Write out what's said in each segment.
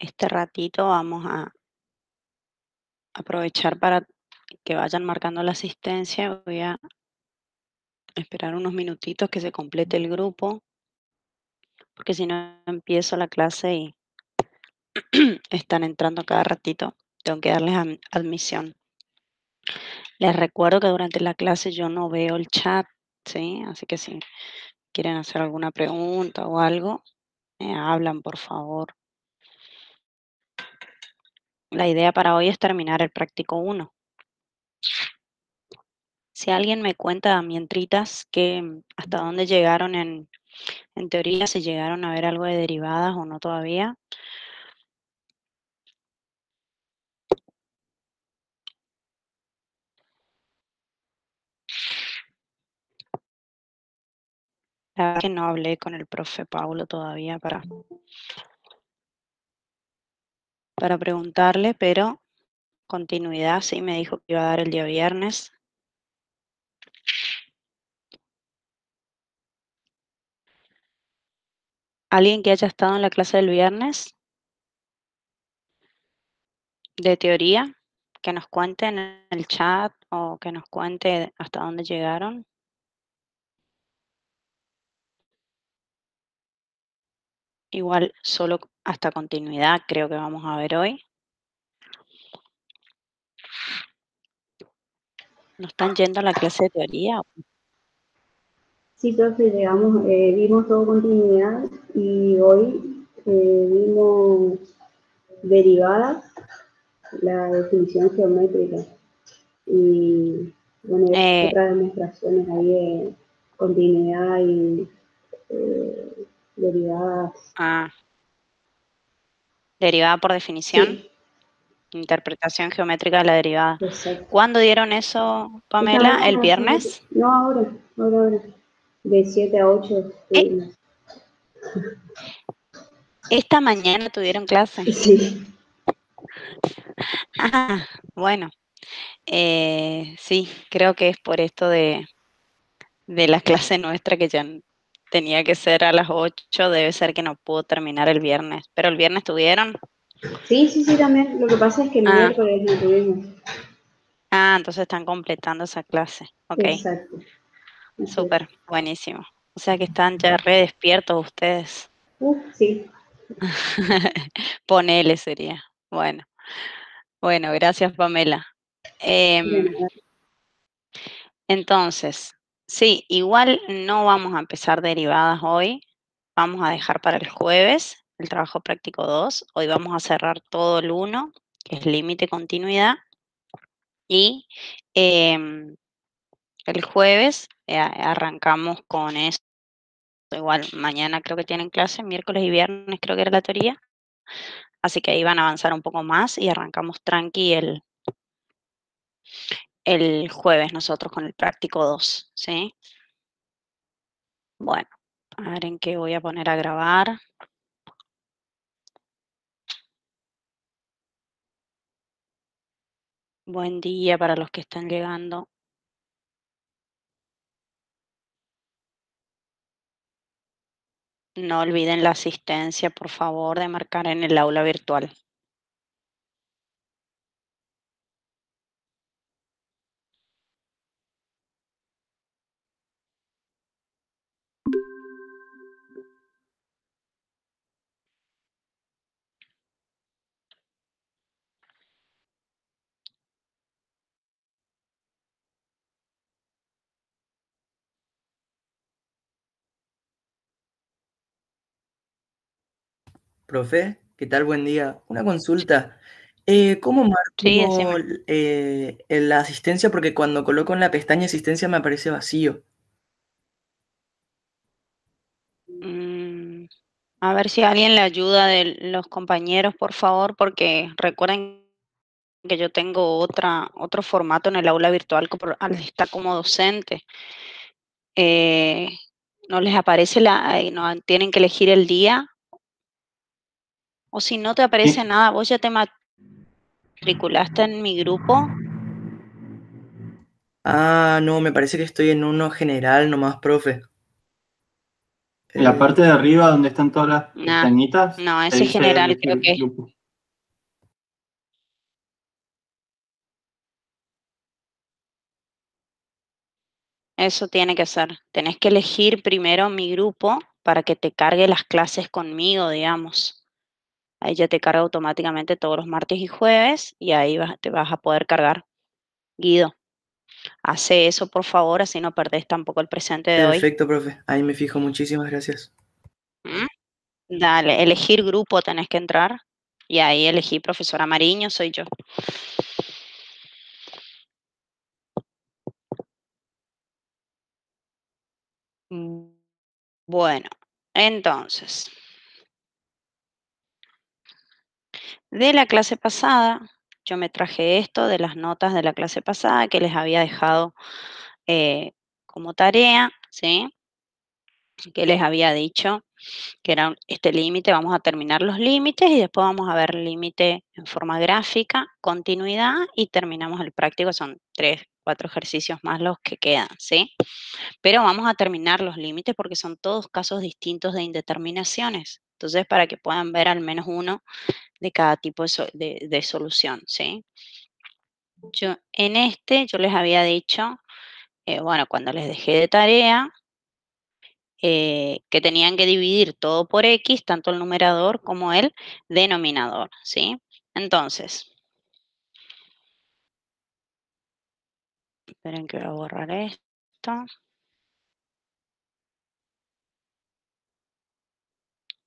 Este ratito vamos a aprovechar para que vayan marcando la asistencia. Voy a esperar unos minutitos que se complete el grupo, porque si no empiezo la clase y están entrando cada ratito. Tengo que darles admisión. Les recuerdo que durante la clase yo no veo el chat, ¿sí? Así que si quieren hacer alguna pregunta o algo, me hablan, por favor. La idea para hoy es terminar el práctico 1. Si alguien me cuenta, mientritas, que hasta dónde llegaron en teoría, si llegaron a ver algo de derivadas o no todavía. La verdad que no hablé con el profe Paulo todavía para preguntarle, pero continuidad sí me dijo que iba a dar el día viernes. ¿Alguien que haya estado en la clase del viernes de teoría? Que nos cuente en el chat o que nos cuente hasta dónde llegaron. Igual solo hasta continuidad creo que vamos a ver hoy. ¿No están yendo a la clase de teoría? Sí, profe, llegamos, vimos todo continuidad y hoy vimos derivadas, la definición geométrica y bueno, Eh, otras demostraciones ahí de continuidad y derivadas. ah, derivada por definición, Sí, interpretación geométrica de la derivada. exacto. ¿Cuándo dieron eso, Esta Pamela? ¿El mañana, viernes? no ahora, de 7 a 8 Eh, estuvimos. esta mañana tuvieron clase. Sí, Ah, bueno, sí, creo que es por esto de la clase nuestra que ya tenía que ser a las 8, debe ser que no pudo terminar el viernes. ¿Pero el viernes tuvieron? sí, también. Lo que pasa es que el Ah, miércoles no tuvimos. entonces están completando esa clase. Ok, Exacto, así es. súper, buenísimo. O sea que están ya re despiertos ustedes. Sí. Ponele sería. Bueno, gracias, Pamela. De Em, nada. entonces, sí, igual no vamos a empezar derivadas hoy. Vamos a dejar para el jueves el trabajo práctico 2. Hoy vamos a cerrar todo el 1, que es límite continuidad. Y em, el jueves arrancamos con eso. Igual mañana creo que tienen clase, miércoles y viernes creo que era la teoría. Así que ahí van a avanzar un poco más y arrancamos tranqui el jueves nosotros con el práctico 2, ¿sí? Bueno, a ver en qué voy a poner a grabar. Buen día para los que están llegando. No olviden la asistencia, por favor, de marcar en el aula virtual. Profe, ¿qué tal? Buen día. Una consulta. ¿Cómo Sí, marco decime. la asistencia? Porque cuando coloco en la pestaña asistencia me aparece vacío. Mm, a ver si alguien le ayuda de los compañeros, por favor, porque recuerden que yo tengo otro formato en el aula virtual al estar como docente. Eh, no les aparece no tienen que elegir el día, o si no te aparece nada, vos ya te matriculaste en mi grupo. Ah, no, me parece que estoy en uno general nomás, profe. En la parte de arriba donde están todas las pestañitas, no, te ese dice general elegir creo que grupo. eso tiene que ser. Tenés que elegir primero mi grupo para que te cargue las clases conmigo, digamos. Ahí ya te carga automáticamente todos los martes y jueves y ahí te vas a poder cargar. Guido, hace eso por favor, así no perdés tampoco el presente de hoy. Perfecto, profe. Ahí me fijo. Muchísimas gracias. ¿Mm? Dale, elegir grupo tenés que entrar y ahí elegí profesora Mariño, soy yo. Bueno, entonces, de la clase pasada, yo me traje esto de las notas de la clase pasada que les había dejado como tarea, ¿sí? Que les había dicho que era este límite, vamos a terminar los límites y después vamos a ver límite en forma gráfica, continuidad y terminamos el práctico, son 3, 4 ejercicios más los que quedan, ¿sí? Pero vamos a terminar los límites porque son todos casos distintos de indeterminaciones. Entonces, para que puedan ver al menos uno de cada tipo de solución, ¿sí? Yo les había dicho, bueno, cuando les dejé de tarea, que tenían que dividir todo por X, tanto el numerador como el denominador, ¿sí? Entonces, esperen que voy a borrar esto.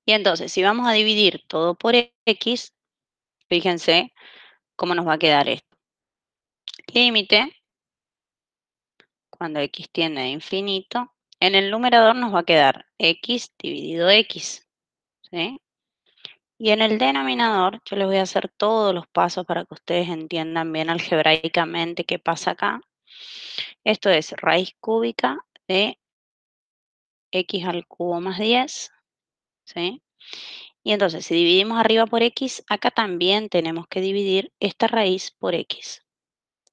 Y entonces, si vamos a dividir todo por X, fíjense cómo nos va a quedar esto. Límite, cuando X tiende a infinito, en el numerador nos va a quedar X dividido X, ¿sí? Y en el denominador, yo les voy a hacer todos los pasos para que ustedes entiendan bien algebraicamente qué pasa acá. Esto es raíz cúbica de X al cubo más 10, ¿sí? Y entonces, si dividimos arriba por X, acá también tenemos que dividir esta raíz por X,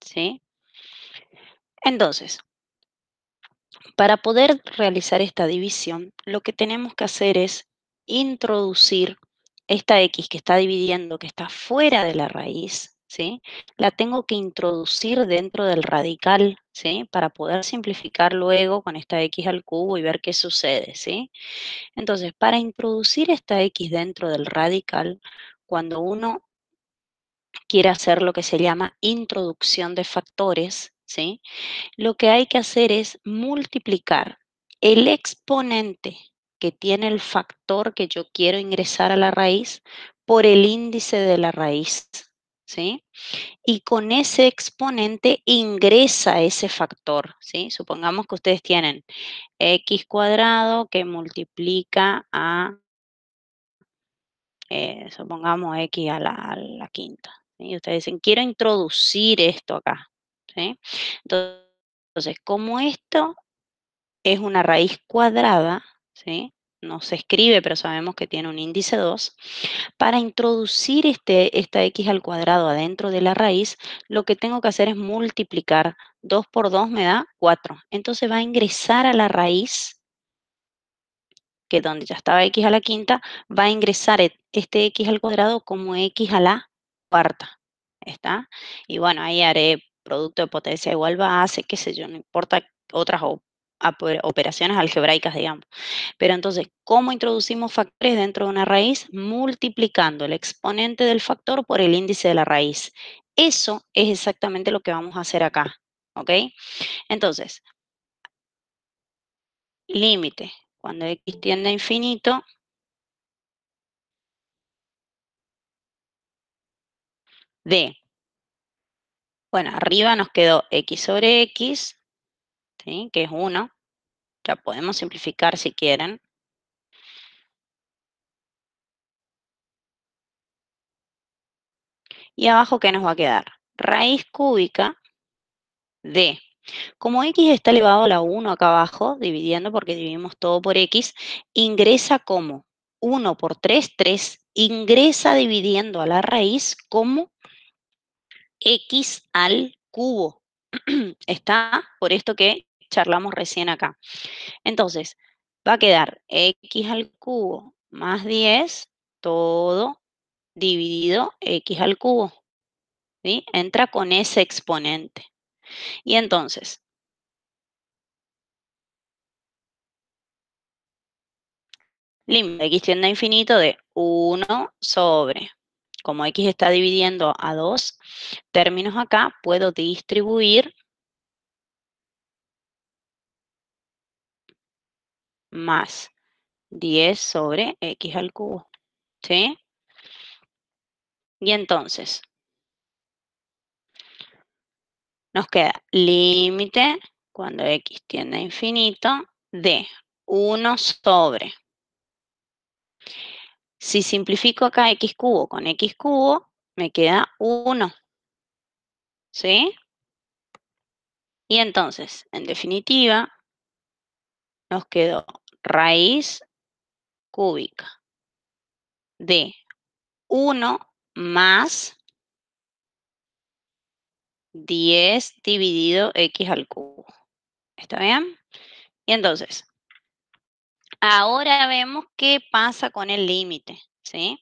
¿sí? Entonces, para poder realizar esta división, lo que tenemos que hacer es introducir esta X que está dividiendo, que está fuera de la raíz, ¿sí? La tengo que introducir dentro del radical, ¿sí? Para poder simplificar luego con esta X al cubo y ver qué sucede, ¿sí? Entonces, para introducir esta X dentro del radical, cuando uno quiere hacer lo que se llama introducción de factores, ¿sí? Lo que hay que hacer es multiplicar el exponente que tiene el factor que yo quiero ingresar a la raíz por el índice de la raíz, ¿sí? Y con ese exponente ingresa ese factor, ¿sí? Supongamos que ustedes tienen x cuadrado que multiplica a, supongamos, x a la quinta. ¿Sí? Y ustedes dicen, quiero introducir esto acá, ¿sí? Entonces, como esto es una raíz cuadrada, ¿sí? No se escribe, pero sabemos que tiene un índice 2. Para introducir esta x al cuadrado adentro de la raíz, lo que tengo que hacer es multiplicar. 2 por 2 me da 4. Entonces va a ingresar a la raíz, que donde ya estaba x a la quinta, va a ingresar este x al cuadrado como x a la cuarta. ¿Está? Y bueno, ahí haré producto de potencia igual base, qué sé yo, no importa otras operaciones algebraicas, digamos. Pero entonces, ¿cómo introducimos factores dentro de una raíz? Multiplicando el exponente del factor por el índice de la raíz. Eso es exactamente lo que vamos a hacer acá. ¿Ok? Entonces, límite. Cuando x tiende a infinito, de, bueno, arriba nos quedó x sobre x, ¿sí? Que es 1. Ya podemos simplificar si quieren. Y abajo, ¿qué nos va a quedar? Raíz cúbica de, como x está elevado a la 1 acá abajo, dividiendo porque dividimos todo por x, ingresa como 1 por 3, 3. Ingresa dividiendo a la raíz como x al cubo. Está por esto que charlamos recién acá. Entonces, va a quedar x al cubo más 10, todo dividido x al cubo. ¿Sí? Entra con ese exponente. Y entonces, límite x tiende a infinito de 1 sobre, como x está dividiendo a 2 términos acá, puedo distribuir más 10 sobre x al cubo. ¿Sí? Y entonces, nos queda límite cuando x tiende a infinito de 1 sobre. Si simplifico acá x cubo con x cubo, me queda 1. ¿Sí? Y entonces, en definitiva, nos quedó raíz cúbica de 1 más 10 dividido x al cubo. ¿Está bien? Y entonces, ahora vemos qué pasa con el límite, ¿sí?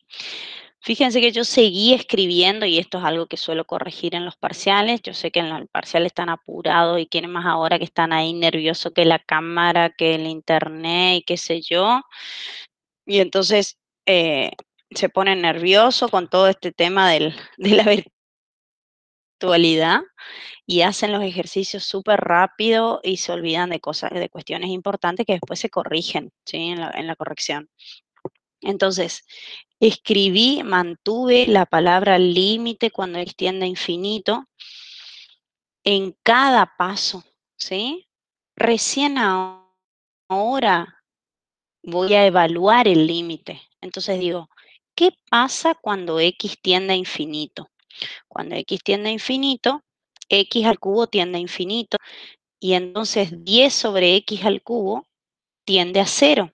Fíjense que yo seguí escribiendo y esto es algo que suelo corregir en los parciales. Yo sé que en los parciales están apurados y quieren más ahora que están ahí nerviosos que la cámara, que el internet y qué sé yo. Y entonces se ponen nerviosos con todo este tema de la virtualidad y hacen los ejercicios súper rápido y se olvidan de cosas, de cuestiones importantes que después se corrigen, ¿sí? En la corrección. Entonces, mantuve la palabra límite cuando extiende a infinito en cada paso, ¿sí? Recién ahora voy a evaluar el límite. Entonces digo, ¿qué pasa cuando x tiende a infinito? Cuando x tiende a infinito, x al cubo tiende a infinito y entonces 10 sobre x al cubo tiende a 0.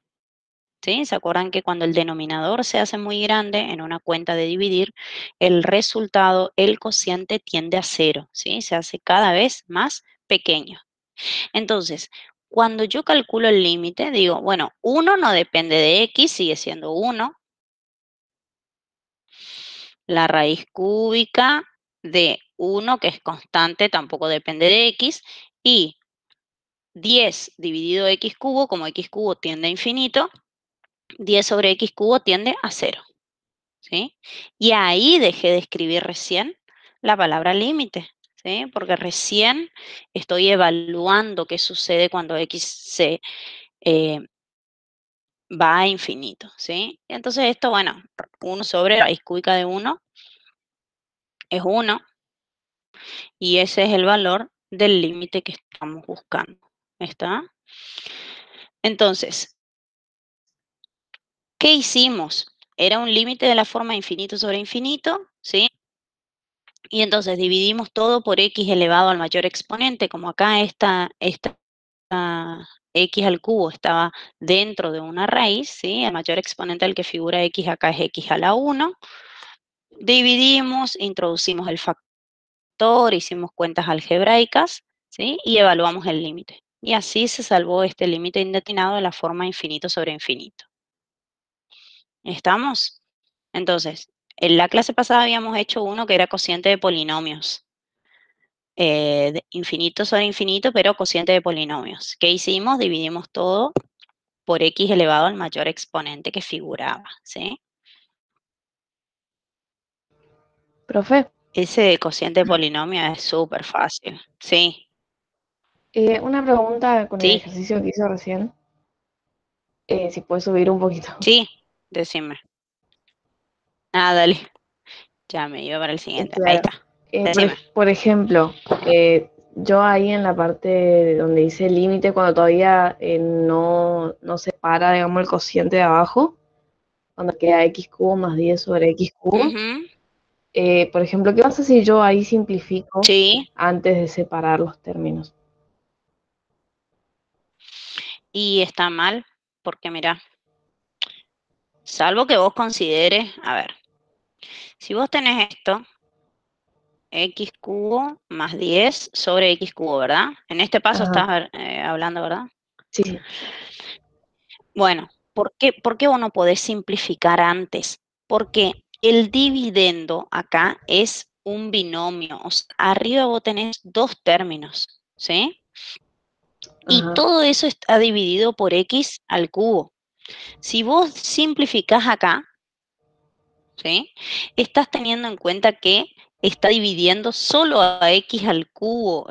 ¿Sí? ¿Se acuerdan que cuando el denominador se hace muy grande en una cuenta de dividir, el resultado, el cociente tiende a 0, ¿sí? Se hace cada vez más pequeño. Entonces, cuando yo calculo el límite, digo, bueno, 1 no depende de x, sigue siendo 1. La raíz cúbica de 1, que es constante, tampoco depende de x. Y 10 dividido x cubo, como x cubo tiende a infinito, 10 sobre x cubo tiende a 0. ¿Sí? Y ahí dejé de escribir recién la palabra límite, ¿sí? Porque recién estoy evaluando qué sucede cuando x se va a infinito, ¿sí? Y entonces esto, bueno, 1 sobre raíz cúbica de 1 es 1 y ese es el valor del límite que estamos buscando. ¿Está? Entonces, ¿qué hicimos? Era un límite de la forma infinito sobre infinito, ¿sí? Y entonces dividimos todo por x elevado al mayor exponente, como acá esta x al cubo estaba dentro de una raíz, ¿sí? El mayor exponente al que figura x acá es x a la 1. Dividimos, introducimos el factor, hicimos cuentas algebraicas, ¿sí? Y evaluamos el límite. Y así se salvó este límite indeterminado de la forma infinito sobre infinito. ¿Estamos? Entonces, en la clase pasada habíamos hecho uno que era cociente de polinomios. De infinito sobre infinito, pero cociente de polinomios. ¿Qué hicimos? Dividimos todo por x elevado al mayor exponente que figuraba, ¿sí? Profe, Ese cociente de polinomio es súper fácil, sí, una pregunta con el sí, ejercicio que hizo recién. Si puedes subir un poquito. sí, decime. Ah, dale, ya me iba para el siguiente, ahí Claro. está, decime. Por ejemplo, yo ahí en la parte donde dice límite, cuando todavía no separa, digamos, el cociente de abajo, cuando queda x cubo más 10 sobre x cubo. Ujú, Por ejemplo, ¿qué pasa si yo ahí simplifico sí, antes de separar los términos? y está mal, porque mira, salvo que vos consideres, a ver, si vos tenés esto, x cubo más 10 sobre x cubo, ¿verdad? En este paso Ajá, estás hablando, ¿verdad? sí. Bueno, por qué vos no podés simplificar antes? Porque el dividendo acá es un binomio. O sea, arriba vos tenés dos términos, ¿sí? Y Ajá. todo eso está dividido por x al cubo. Si vos simplificás acá, ¿sí? Estás teniendo en cuenta que está dividiendo solo a x al cubo.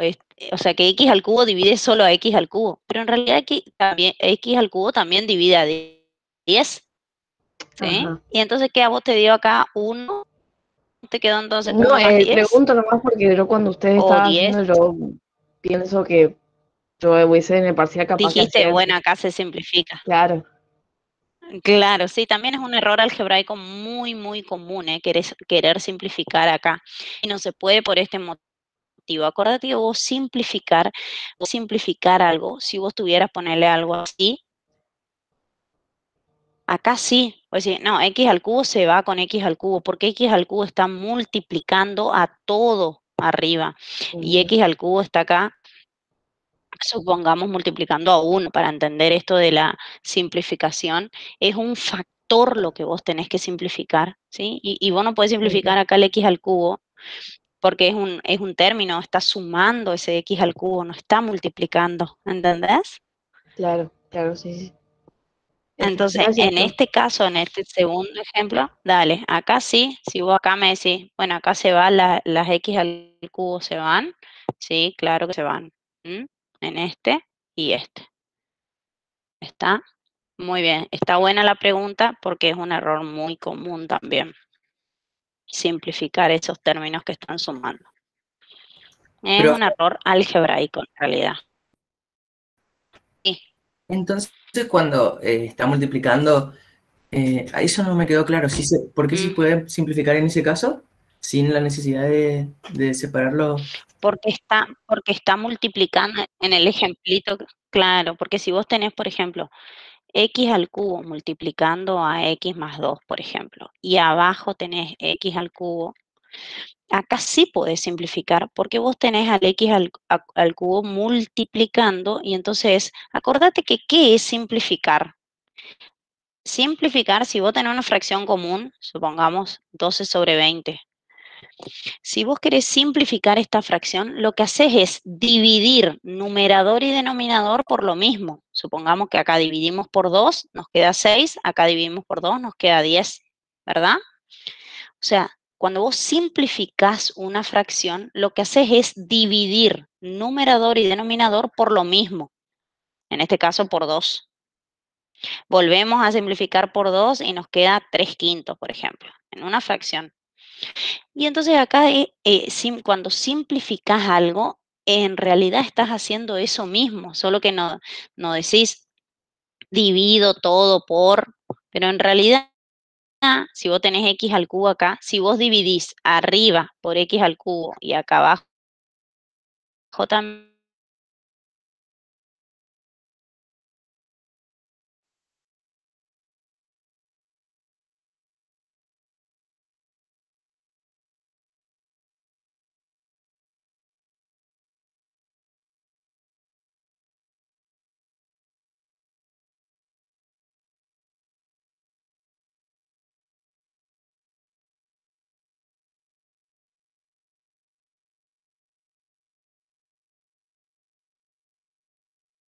O sea, que x al cubo divide solo a x al cubo. Pero en realidad también, x al cubo también divide a 10. ¿Sí? Ajá. Y entonces, ¿qué a vos te dio acá? 1, te quedó entonces No, 1 más 10 pregunto nomás porque yo cuando ustedes o estaban 10. haciendo, yo pienso que yo hubiese en el parcial capaz que Dijiste, hacer, bueno, acá se simplifica. claro, Claro, sí, también es un error algebraico muy, muy común, querer simplificar acá. Y no se puede por este motivo. Acordate que vos simplificar algo, si vos tuvieras ponerle algo así, acá sí, pues sí, no, x al cubo se va con x al cubo, porque x al cubo está multiplicando a todo arriba y x al cubo está acá, supongamos, multiplicando a 1 para entender esto de la simplificación. Es un factor lo que vos tenés que simplificar, ¿sí? Y vos no podés simplificar acá el x al cubo porque es un término, está sumando ese x al cubo, no está multiplicando, ¿entendés? claro, claro, sí, sí. Entonces, Gracias, en Flo. este caso, en este segundo ejemplo, dale, acá sí, si vos acá me decís, bueno, acá se van las x al cubo, se van, sí, claro que se van, en este y este. ¿Está? Muy bien, está buena la pregunta porque es un error muy común también, simplificar esos términos que están sumando. Es Pero un error algebraico en realidad. Sí. entonces cuando está multiplicando, eso no me quedó claro. ¿Por qué se puede simplificar en ese caso sin la necesidad de separarlo? Porque está multiplicando en el ejemplito, claro, porque si vos tenés, por ejemplo, x al cubo multiplicando a x más 2, por ejemplo, y abajo tenés x al cubo, acá sí podés simplificar porque vos tenés al x al cubo multiplicando y entonces, acordate que ¿qué es simplificar? Simplificar, si vos tenés una fracción común, supongamos 12 sobre 20, si vos querés simplificar esta fracción, lo que haces es dividir numerador y denominador por lo mismo. Supongamos que acá dividimos por 2, nos queda 6, acá dividimos por 2, nos queda 10, ¿verdad? O sea, cuando vos simplificás una fracción, lo que haces es dividir numerador y denominador por lo mismo. En este caso, por 2. Volvemos a simplificar por 2 y nos queda 3/5, por ejemplo, en una fracción. Y entonces acá, cuando simplificas algo, en realidad estás haciendo eso mismo, solo que no decís divido todo por, pero en realidad, si vos tenés x al cubo acá, si vos dividís arriba por x al cubo y acá abajo también,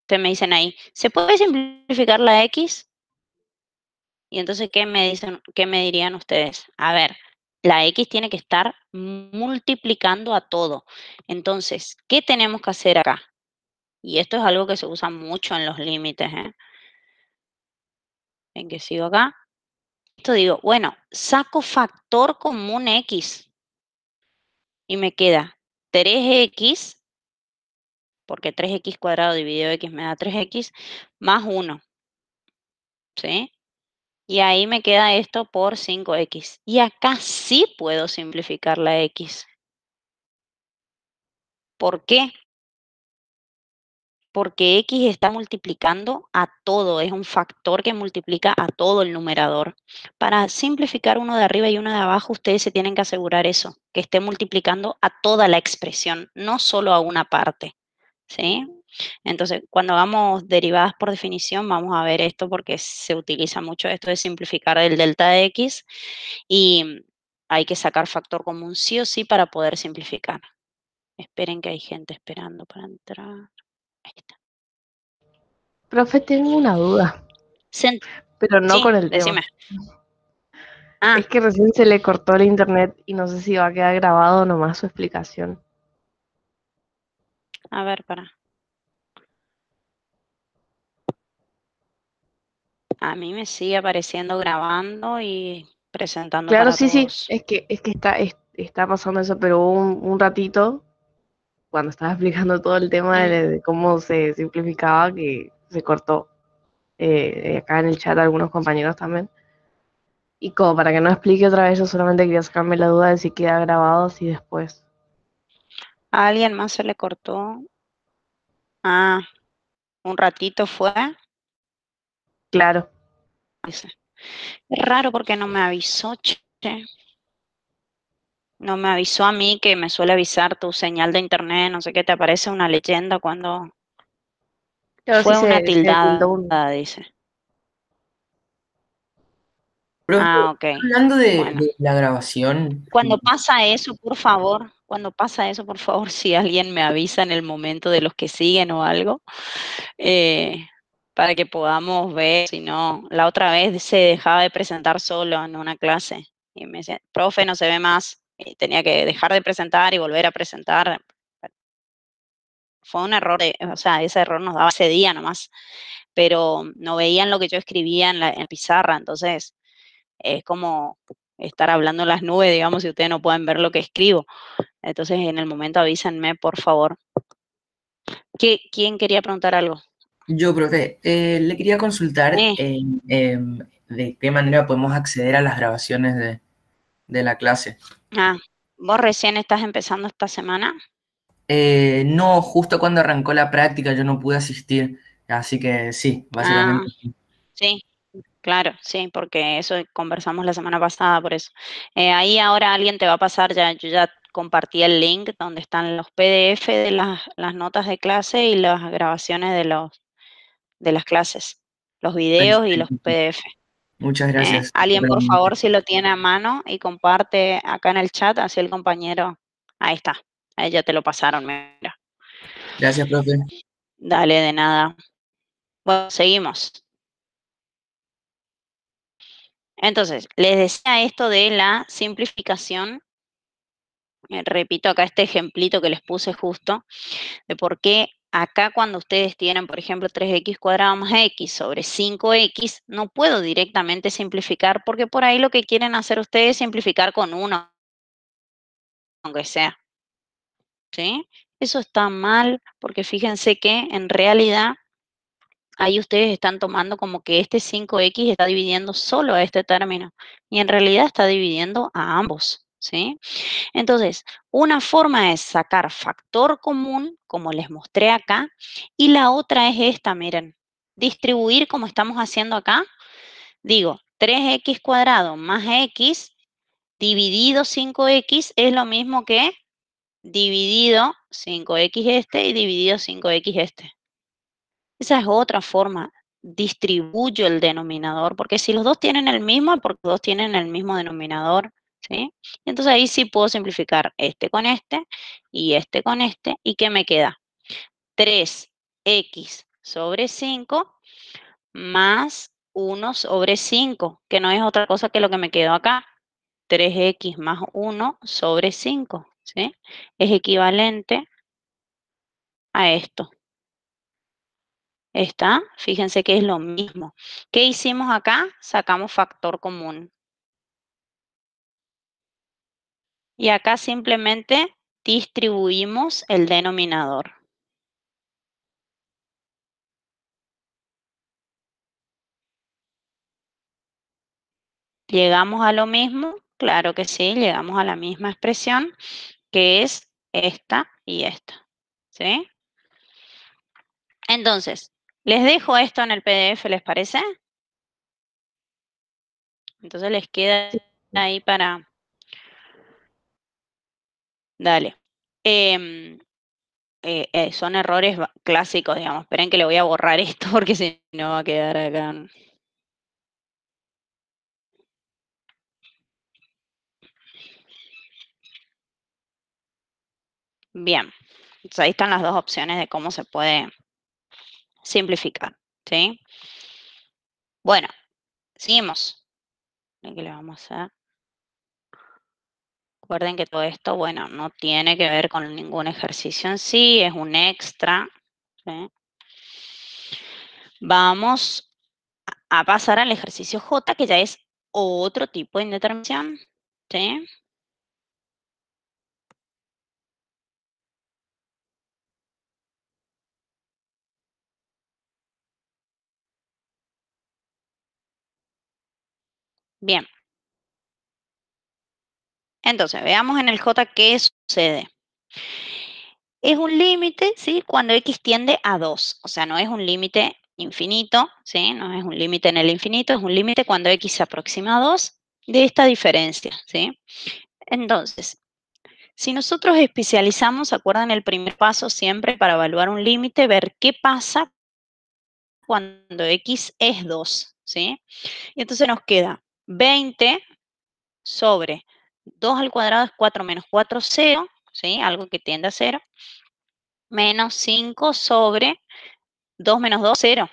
ustedes me dicen ahí, ¿se puede simplificar la x? Y entonces, ¿qué me dicen, qué me dirían ustedes? A ver, la x tiene que estar multiplicando a todo. Entonces, ¿qué tenemos que hacer acá? Y esto es algo que se usa mucho en los límites, ¿eh? ¿En qué sigo acá? Esto digo, bueno, saco factor común x y me queda 3x, porque 3x cuadrado dividido x me da 3x, más 1, ¿sí? Y ahí me queda esto por 5x. Y acá sí puedo simplificar la x. ¿Por qué? Porque x está multiplicando a todo, es un factor que multiplica a todo el numerador. Para simplificar uno de arriba y uno de abajo, ustedes se tienen que asegurar eso, que esté multiplicando a toda la expresión, no solo a una parte, ¿sí? Entonces, cuando hagamos derivadas por definición, vamos a ver esto porque se utiliza mucho esto de simplificar el delta de x y hay que sacar factor común sí o sí para poder simplificar. Esperen que hay gente esperando para entrar. Ahí está. Profe, tengo una duda, pero no Sí, con el tema. decime. Ah, Es que recién se le cortó el internet y no sé si va a quedar grabado nomás su explicación. a ver, para. A mí me sigue apareciendo grabando y presentando Claro, para sí, sí, todos. es que está pasando eso, pero hubo un ratito, cuando estaba explicando todo el tema de cómo se simplificaba, que se cortó. Acá en el chat algunos compañeros también. Y como para que no explique otra vez, yo solamente quería sacarme la duda de si queda grabado, así después. ¿A alguien más se le cortó? Ah, un ratito fue. Claro. Dice. Es raro porque no me avisó, che. No me avisó a mí, que me suele avisar tu señal de internet, no sé qué, te aparece una leyenda cuando Claro, sí fue una se tildó tildada, dice. Profe, Ah, ok. hablando Bueno. de la grabación, Cuando pasa eso, por favor, si alguien me avisa en el momento de los que siguen o algo, para que podamos ver, si no, la otra vez se dejaba de presentar solo en una clase y me decía, profe, no se ve más, y tenía que dejar de presentar y volver a presentar. Fue un error, o sea, ese error nos daba ese día nomás, pero no veían lo que yo escribía en la pizarra, entonces es como estar hablando en las nubes, digamos, si ustedes no pueden ver lo que escribo. Entonces, en el momento avísenme, por favor. ¿Quién quería preguntar algo? yo, profe, le quería consultar de qué manera podemos acceder a las grabaciones de la clase. ¿Vos recién estás empezando esta semana? No, justo cuando arrancó la práctica yo no pude asistir, así que sí, básicamente. Sí, claro, sí, porque eso conversamos la semana pasada, por eso. Ahí ahora alguien te va a pasar, yo ya compartí el link donde están los PDF de las notas de clase y las grabaciones de las clases, los videos y los Perfecto. PDF. Muchas gracias. Alguien, por favor, si lo tiene a mano y comparte acá en el chat, así el compañero, ahí está, ahí ya te lo pasaron, mira. Gracias, profe. Dale, de nada. Bueno, seguimos. Entonces, les decía esto de la simplificación. Repito acá este ejemplito que les puse justo, de por qué acá cuando ustedes tienen, por ejemplo, 3x cuadrado más x sobre 5x, no puedo directamente simplificar, porque por ahí lo que quieren hacer ustedes es simplificar con 1, aunque sea. ¿Sí? Eso está mal, porque fíjense que en realidad ahí ustedes están tomando como que este 5x está dividiendo solo a este término, y en realidad está dividiendo a ambos, ¿sí? Entonces, una forma es sacar factor común, como les mostré acá, y la otra es esta, miren, distribuir como estamos haciendo acá. Digo, 3x cuadrado más x dividido 5x es lo mismo que dividido 5x este y dividido 5x este. Esa es otra forma. Distribuyo el denominador, porque si los dos tienen el mismo, porque los dos tienen el mismo denominador, ¿sí? Entonces ahí sí puedo simplificar este con este y este con este. ¿Y qué me queda? 3x sobre 5 más 1 sobre 5, que no es otra cosa que lo que me quedó acá. 3x más 1 sobre 5, ¿sí? Es equivalente a esto. ¿Está? Fíjense que es lo mismo. ¿Qué hicimos acá? Sacamos factor común. Y acá simplemente distribuimos el denominador. ¿Llegamos a lo mismo? Claro que sí, llegamos a la misma expresión, que es esta y esta. ¿Sí? Entonces, les dejo esto en el PDF, ¿les parece? Entonces les queda ahí para... Dale. son errores clásicos, digamos. Esperen que le voy a borrar esto porque si no va a quedar acá. Bien, entonces ahí están las dos opciones de cómo se puede simplificar, ¿sí? Bueno, seguimos. ¿Qué le vamos a hacer? Recuerden que todo esto, bueno, no tiene que ver con ningún ejercicio en sí, es un extra, ¿sí? Vamos a pasar al ejercicio J, que ya es otro tipo de indeterminación, ¿sí? Bien. Entonces, veamos en el J qué sucede. Es un límite, ¿sí? Cuando x tiende a 2. O sea, no es un límite infinito, ¿sí? No es un límite en el infinito, es un límite cuando x se aproxima a 2 de esta diferencia, ¿sí? Entonces, si nosotros especializamos, ¿acuerdan el primer paso siempre para evaluar un límite? Ver qué pasa cuando x es 2, ¿sí? Y entonces nos queda 20 sobre 2 al cuadrado es 4 menos 4, 0, ¿sí? Algo que tiende a 0. Menos 5 sobre 2 menos 2, 0.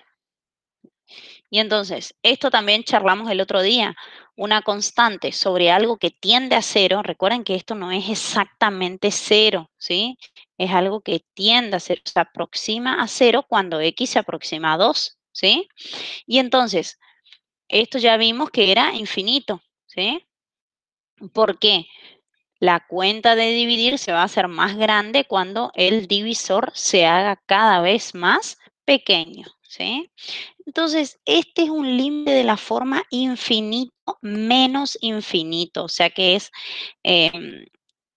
Y entonces, esto también charlamos el otro día, una constante sobre algo que tiende a 0, recuerden que esto no es exactamente 0, ¿sí? Es algo que tiende a 0, se aproxima a 0 cuando x se aproxima a 2, ¿sí? Y entonces, esto ya vimos que era infinito, ¿sí? ¿Por qué? La cuenta de dividir se va a hacer más grande cuando el divisor se haga cada vez más pequeño, ¿sí? Entonces, este es un límite de la forma infinito menos infinito, o sea que es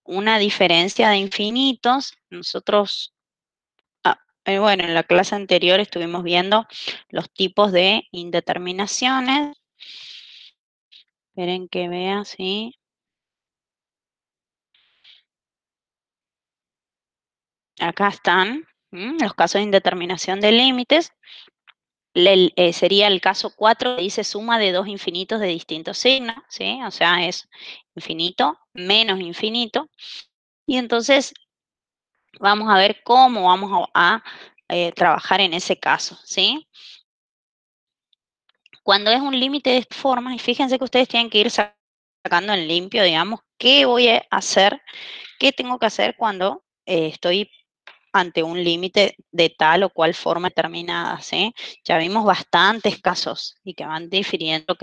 una diferencia de infinitos. Nosotros, bueno, en la clase anterior estuvimos viendo los tipos de indeterminaciones. Esperen que vea, ¿sí? Acá están los casos de indeterminación de límites. Sería el caso 4, que dice suma de dos infinitos de distintos signos, ¿sí? O sea, es infinito menos infinito. Y entonces vamos a ver cómo vamos a trabajar en ese caso, ¿sí? Cuando es un límite de esta forma, y fíjense que ustedes tienen que ir sacando en limpio, digamos, qué voy a hacer, qué tengo que hacer cuando estoy ante un límite de tal o cual forma determinada, ¿sí? Ya vimos bastantes casos y que van difiriendo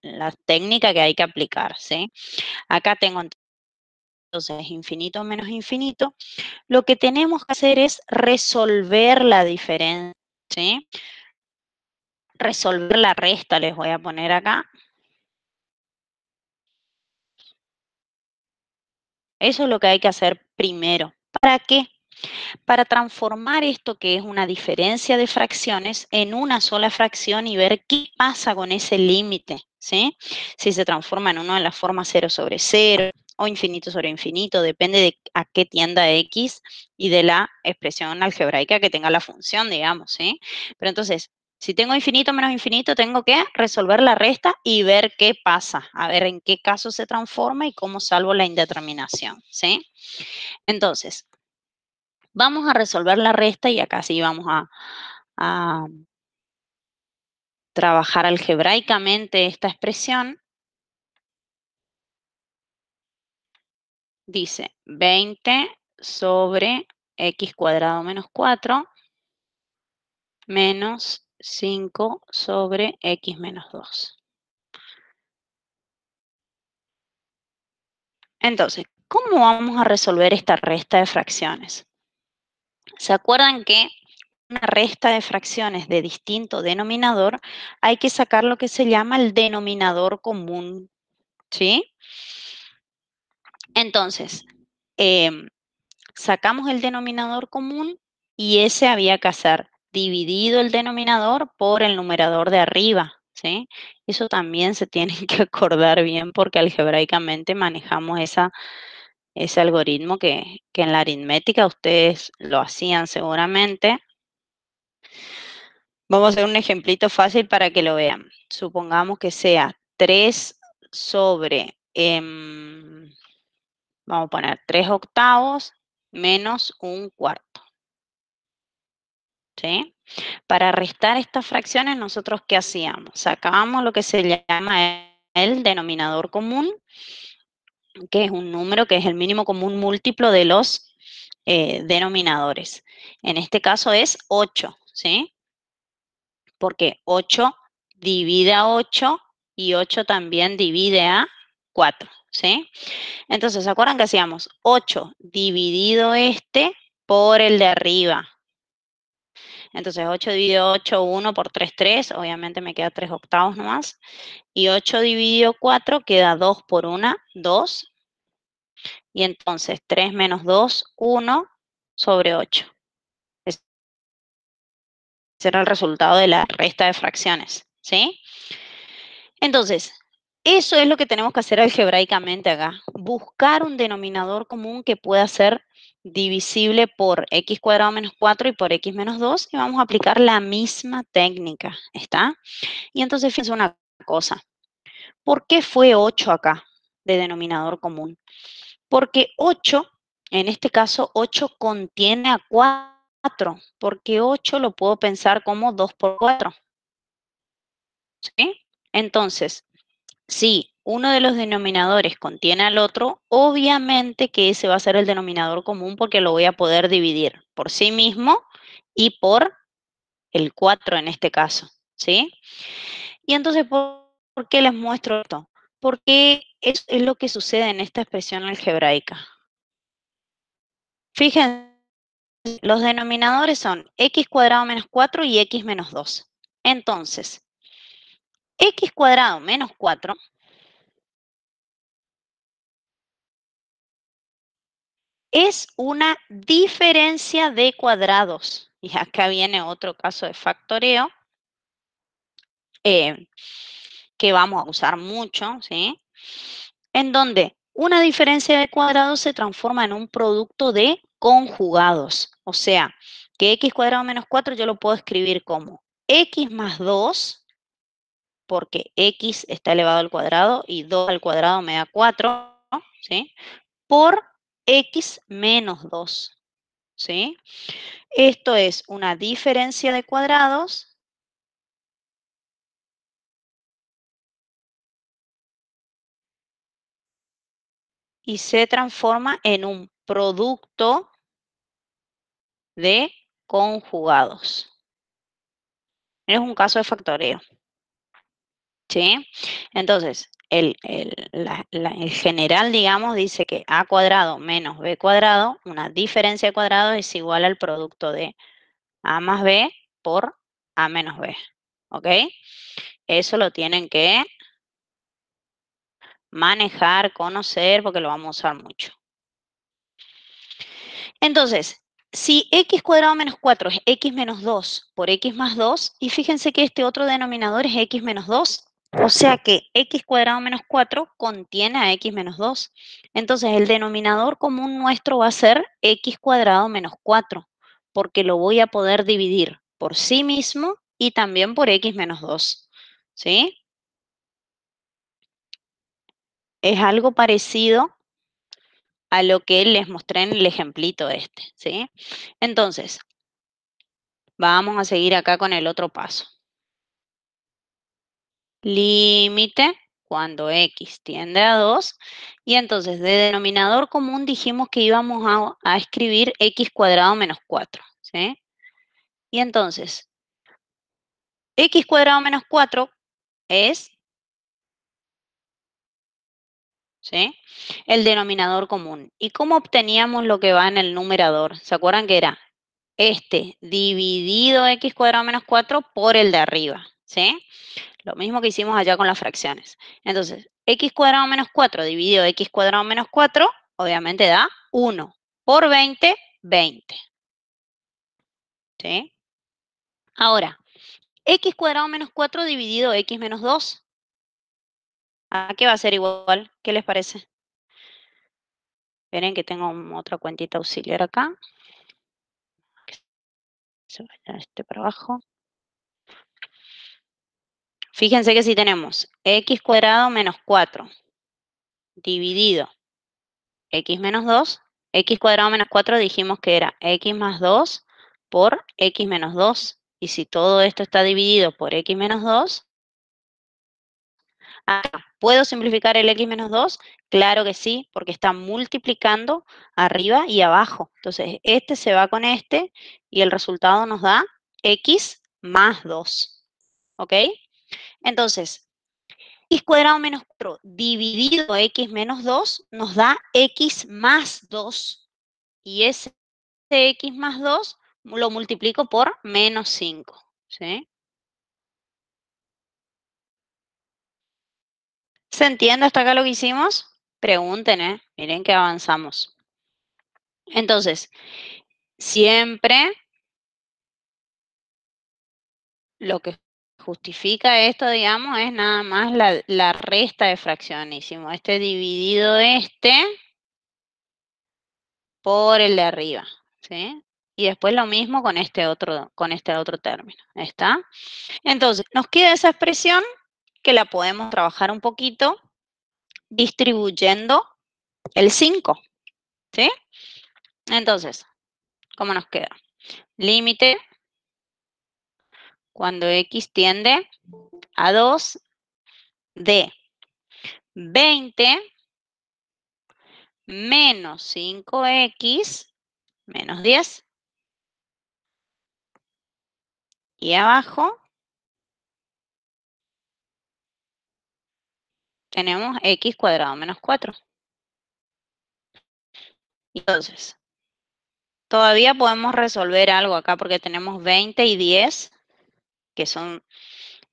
la técnica que hay que aplicar, ¿sí? Acá tengo entonces infinito menos infinito. Lo que tenemos que hacer es resolver la diferencia, ¿sí? Resolver la resta, les voy a poner acá. Eso es lo que hay que hacer primero. ¿Para qué? Para transformar esto que es una diferencia de fracciones en una sola fracción y ver qué pasa con ese límite, ¿sí? Si se transforma en uno de las formas 0 sobre 0 o infinito sobre infinito, depende de a qué tienda x y de la expresión algebraica que tenga la función, digamos, ¿sí? Pero entonces, si tengo infinito menos infinito, tengo que resolver la resta y ver qué pasa, a ver en qué caso se transforma y cómo salvo la indeterminación, ¿sí? Entonces, vamos a resolver la resta y acá sí vamos a trabajar algebraicamente esta expresión. Dice 20 sobre x cuadrado menos 4 menos 5 sobre x menos 2. Entonces, ¿cómo vamos a resolver esta resta de fracciones? ¿Se acuerdan que una resta de fracciones de distinto denominador hay que sacar lo que se llama el denominador común, ¿sí? Entonces, sacamos el denominador común y ese había que hacer dividido el denominador por el numerador de arriba, ¿sí? Eso también se tiene que acordar bien porque algebraicamente manejamos esa ese algoritmo que en la aritmética ustedes lo hacían seguramente. Vamos a hacer un ejemplito fácil para que lo vean. Supongamos que sea 3 sobre, vamos a poner 3 octavos menos 1/4. ¿Sí? Para restar estas fracciones, ¿nosotros qué hacíamos? Sacábamos lo que se llama el denominador común, que es un número que es el mínimo común múltiplo de los denominadores. En este caso es 8, ¿sí? Porque 8 divide a 8 y 8 también divide a 4, ¿sí? Entonces, ¿se acuerdan que hacíamos 8 dividido por el de arriba? Entonces, 8 dividido 8, 1 por 3, 3. Obviamente me queda 3 octavos nomás. Y 8 dividido 4 queda 2 por 1, 2. Y entonces 3 menos 2, 1 sobre 8. Ese era el resultado de la resta de fracciones, ¿sí? Entonces, eso es lo que tenemos que hacer algebraicamente acá. Buscar un denominador común que pueda ser divisible por x cuadrado menos 4 y por x menos 2. Y vamos a aplicar la misma técnica, ¿está? Y entonces, fíjense una cosa. ¿Por qué fue 8 acá de denominador común? Porque 8, en este caso, 8 contiene a 4, porque 8 lo puedo pensar como 2 por 4. ¿Sí? Entonces, si uno de los denominadores contiene al otro, obviamente que ese va a ser el denominador común porque lo voy a poder dividir por sí mismo y por el 4 en este caso. ¿Sí? Y entonces, ¿por qué les muestro esto? Porque es lo que sucede en esta expresión algebraica. Fíjense, los denominadores son x cuadrado menos 4 y x menos 2. Entonces, x cuadrado menos 4 es una diferencia de cuadrados. Y acá viene otro caso de factoreo que vamos a usar mucho, ¿sí? En donde una diferencia de cuadrados se transforma en un producto de conjugados. O sea, que x cuadrado menos 4 yo lo puedo escribir como x más 2, porque x está elevado al cuadrado y 2 al cuadrado me da 4, ¿sí? Por x menos 2, ¿sí? Esto es una diferencia de cuadrados y se transforma en un producto de conjugados. Es un caso de factoreo, ¿sí? Entonces, el general, digamos, dice que a cuadrado menos b cuadrado, una diferencia de cuadrados es igual al producto de a más b por a menos b, ¿ok? Eso lo tienen que manejar, conocer, porque lo vamos a usar mucho. Entonces, si x cuadrado menos 4 es x menos 2 por x más 2, y fíjense que este otro denominador es x menos 2, o sea que x cuadrado menos 4 contiene a x menos 2. Entonces, el denominador común nuestro va a ser x cuadrado menos 4, porque lo voy a poder dividir por sí mismo y también por x menos 2, ¿sí? Es algo parecido a lo que les mostré en el ejemplito ¿sí? Entonces, vamos a seguir acá con el otro paso. Límite cuando x tiende a 2. Y entonces, de denominador común dijimos que íbamos a escribir x cuadrado menos 4, ¿sí? Y entonces, x cuadrado menos 4 es, ¿sí?, el denominador común. ¿Y cómo obteníamos lo que va en el numerador? ¿Se acuerdan que era dividido x cuadrado menos 4 por el de arriba, ¿sí? Lo mismo que hicimos allá con las fracciones. Entonces, x cuadrado menos 4 dividido x cuadrado menos 4, obviamente da 1. Por 20, 20. ¿Sí? Ahora, x cuadrado menos 4 dividido x menos 2. ¿A qué va a ser igual? ¿Qué les parece? Esperen que tengo otra cuentita auxiliar acá. Que se vaya este para abajo. Fíjense que si tenemos x cuadrado menos 4 dividido x menos 2, x cuadrado menos 4 dijimos que era x más 2 por x menos 2. Y si todo esto está dividido por x menos 2, ¿puedo simplificar el x menos 2? Claro que sí, porque está multiplicando arriba y abajo. Entonces, este se va con este y el resultado nos da x más 2. ¿Ok? Entonces, x cuadrado menos 4 dividido x menos 2 nos da x más 2. Y ese x más 2 lo multiplico por menos 5. ¿Sí? ¿Se entiende hasta acá lo que hicimos? Pregunten, ¿eh? Miren que avanzamos. Entonces, siempre lo que justifica esto, digamos, es nada más la resta de fracciones. Hicimos este dividido este por el de arriba, ¿sí? Y después lo mismo con este otro término. ¿Está? Entonces, nos queda esa expresión que la podemos trabajar un poquito distribuyendo el 5, ¿sí? Entonces, ¿cómo nos queda? Límite cuando x tiende a 2 de 20 menos 5x menos 10. Y abajo tenemos x cuadrado menos 4. Entonces, todavía podemos resolver algo acá porque tenemos 20 y 10, que son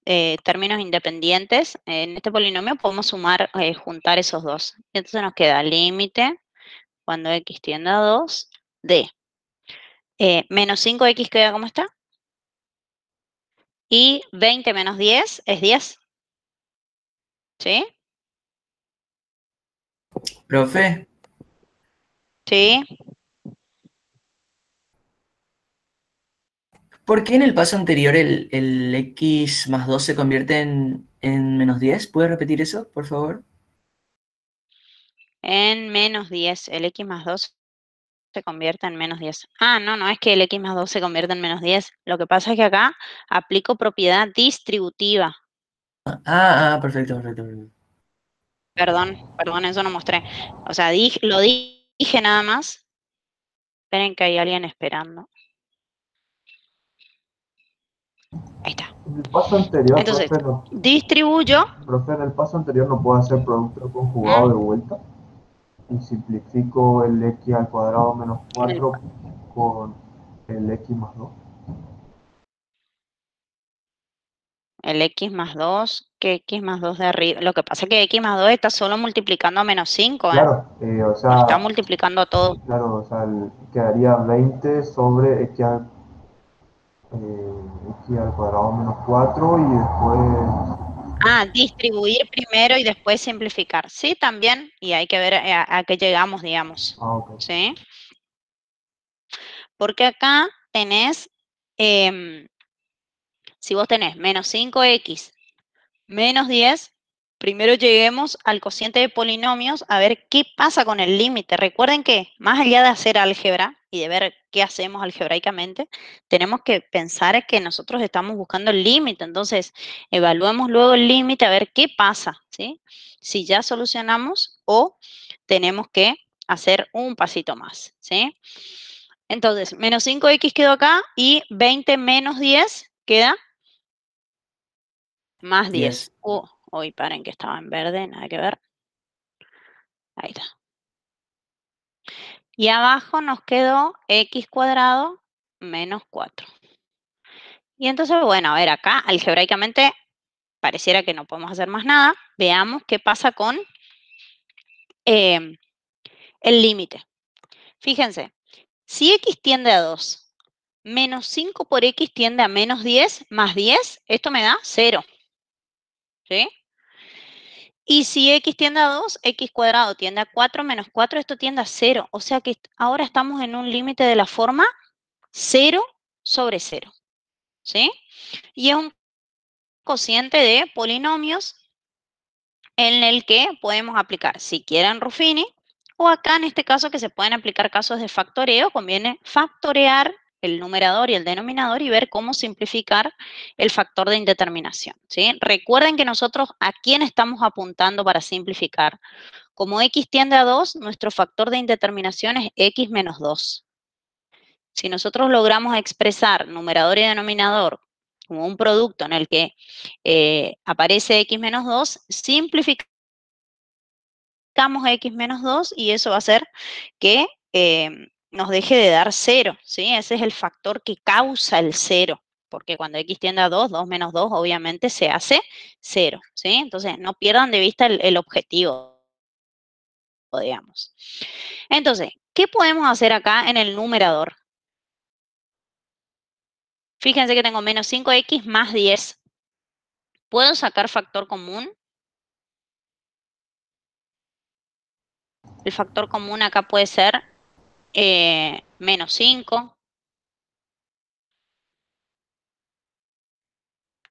términos independientes. En este polinomio podemos sumar, juntar esos dos. Entonces nos queda límite cuando x tiende a 2 de menos 5x queda como está. Y 20 menos 10 es 10. ¿Sí? Profe. Sí. ¿Por qué en el paso anterior el x más 2 se convierte en menos 10? ¿Puede repetir eso, por favor? En menos 10, el x más 2 se convierte en menos 10. Ah, no es que el x más 2 se convierta en menos 10. Lo que pasa es que acá aplico propiedad distributiva. Perfecto. Perdón, eso no mostré. O sea, lo dije nada más. Esperen que hay alguien esperando. Ahí está. En el paso anterior, Entonces, profe, no, distribuyo. profe, en el paso anterior no puedo hacer producto conjugado de vuelta y simplifico el x al cuadrado menos 4 con el x más 2. El x más 2, ¿qué x más 2 de arriba? Lo que pasa es que x más 2 está solo multiplicando a menos 5. Claro, o sea, está multiplicando a todo. Claro, o sea, quedaría 20 sobre x al cuadrado menos 4 y después... Distribuir primero y después simplificar. Sí, también, y hay que ver a qué llegamos, digamos. Ok. ¿Sí? Porque acá tenés, si vos tenés menos 5x menos 10, primero lleguemos al cociente de polinomios a ver qué pasa con el límite. Recuerden que más allá de hacer álgebra y de ver qué hacemos algebraicamente, tenemos que pensar que nosotros estamos buscando el límite. Entonces, evaluemos luego el límite a ver qué pasa, ¿sí? Si ya solucionamos o tenemos que hacer un pasito más, ¿sí? Entonces, menos 5x quedó acá y 20 menos 10 queda más 10. Hoy paren que estaba en verde, nada que ver. Ahí está. Y abajo nos quedó x cuadrado menos 4. Y entonces, bueno, a ver, acá algebraicamente pareciera que no podemos hacer más nada. Veamos qué pasa con el límite. Fíjense, si x tiende a 2, menos 5 por x tiende a menos 10, más 10, esto me da 0. ¿Sí? Y si x tiende a 2, x cuadrado tiende a 4 menos 4, esto tiende a 0. O sea que ahora estamos en un límite de la forma 0 sobre 0. ¿Sí? Y es un cociente de polinomios en el que podemos aplicar, si quieren, Ruffini, o acá en este caso que se pueden aplicar casos de factoreo, conviene factorear el numerador y el denominador y ver cómo simplificar el factor de indeterminación, ¿sí? Recuerden que nosotros a quién estamos apuntando para simplificar. Como x tiende a 2, nuestro factor de indeterminación es x menos 2. Si nosotros logramos expresar numerador y denominador como un producto en el que aparece x menos 2, simplificamos x menos 2 y eso va a hacer que nos deje de dar 0, ¿sí? Ese es el factor que causa el 0, porque cuando x tiende a 2, 2 menos 2 obviamente se hace 0, ¿sí? Entonces, no pierdan de vista el objetivo, digamos. Entonces, ¿qué podemos hacer acá en el numerador? Fíjense que tengo menos 5x más 10. ¿Puedo sacar factor común? El factor común acá puede ser menos 5,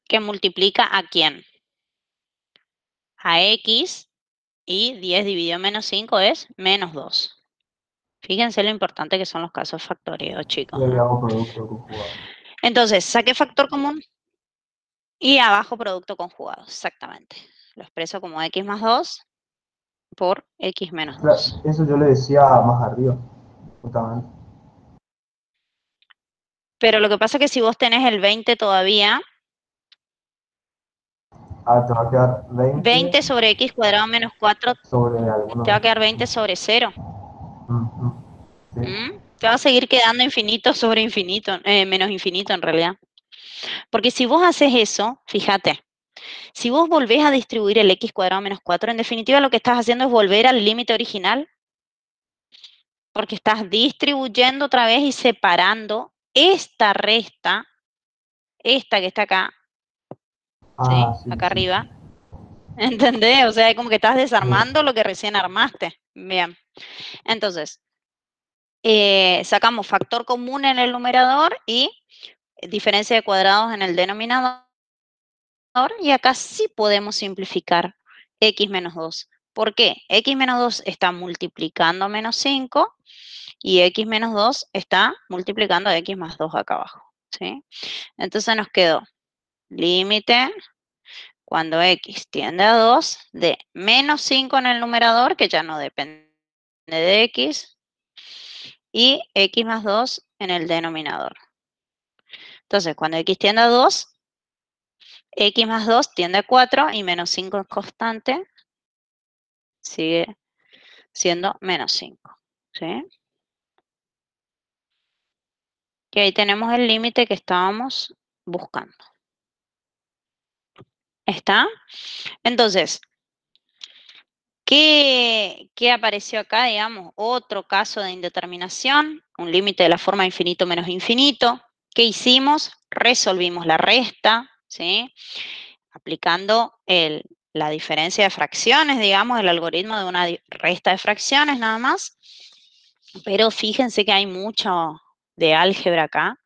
que multiplica ¿a quién? A x, y 10 dividido menos 5 es menos 2. Fíjense lo importante que son los casos de factoreo, chicos, Y ahí ¿no? hago producto conjugado. Entonces, saqué factor común y abajo producto conjugado, exactamente. Lo expreso como x más 2 por x menos 2. Eso yo le decía más arriba, justamente. Pero lo que pasa es que si vos tenés el 20 todavía, Te va a quedar 20 sobre x cuadrado menos 4, sobre te algunos. va a quedar 20 sobre 0. Sí. Te va a seguir quedando infinito sobre infinito, menos infinito en realidad. Porque si vos haces eso, fíjate, si vos volvés a distribuir el x cuadrado menos 4, en definitiva lo que estás haciendo es volver al límite original, porque estás distribuyendo otra vez y separando esta resta, esta que está acá, ¿sí? Acá arriba. ¿Entendés? O sea, es como que estás desarmando lo que recién armaste. Bien. Entonces, sacamos factor común en el numerador y diferencia de cuadrados en el denominador. Y acá sí podemos simplificar x menos 2. ¿Por qué? X menos 2 está multiplicando menos 5 y x menos 2 está multiplicando x más 2 acá abajo. ¿Sí? Entonces nos quedó límite cuando x tiende a 2 de menos 5 en el numerador, que ya no depende de x, y x más 2 en el denominador. Entonces, cuando x tiende a 2, x más 2 tiende a 4 y menos 5 es constante, sigue siendo menos 5. ¿Sí? Y ahí tenemos el límite que estábamos buscando. ¿Está? Entonces, ¿qué apareció acá? Digamos, otro caso de indeterminación, un límite de la forma infinito menos infinito. ¿Qué hicimos? Resolvimos la resta, ¿sí? Aplicando la diferencia de fracciones, digamos, el algoritmo de una resta de fracciones nada más. Pero fíjense que hay mucho de álgebra acá.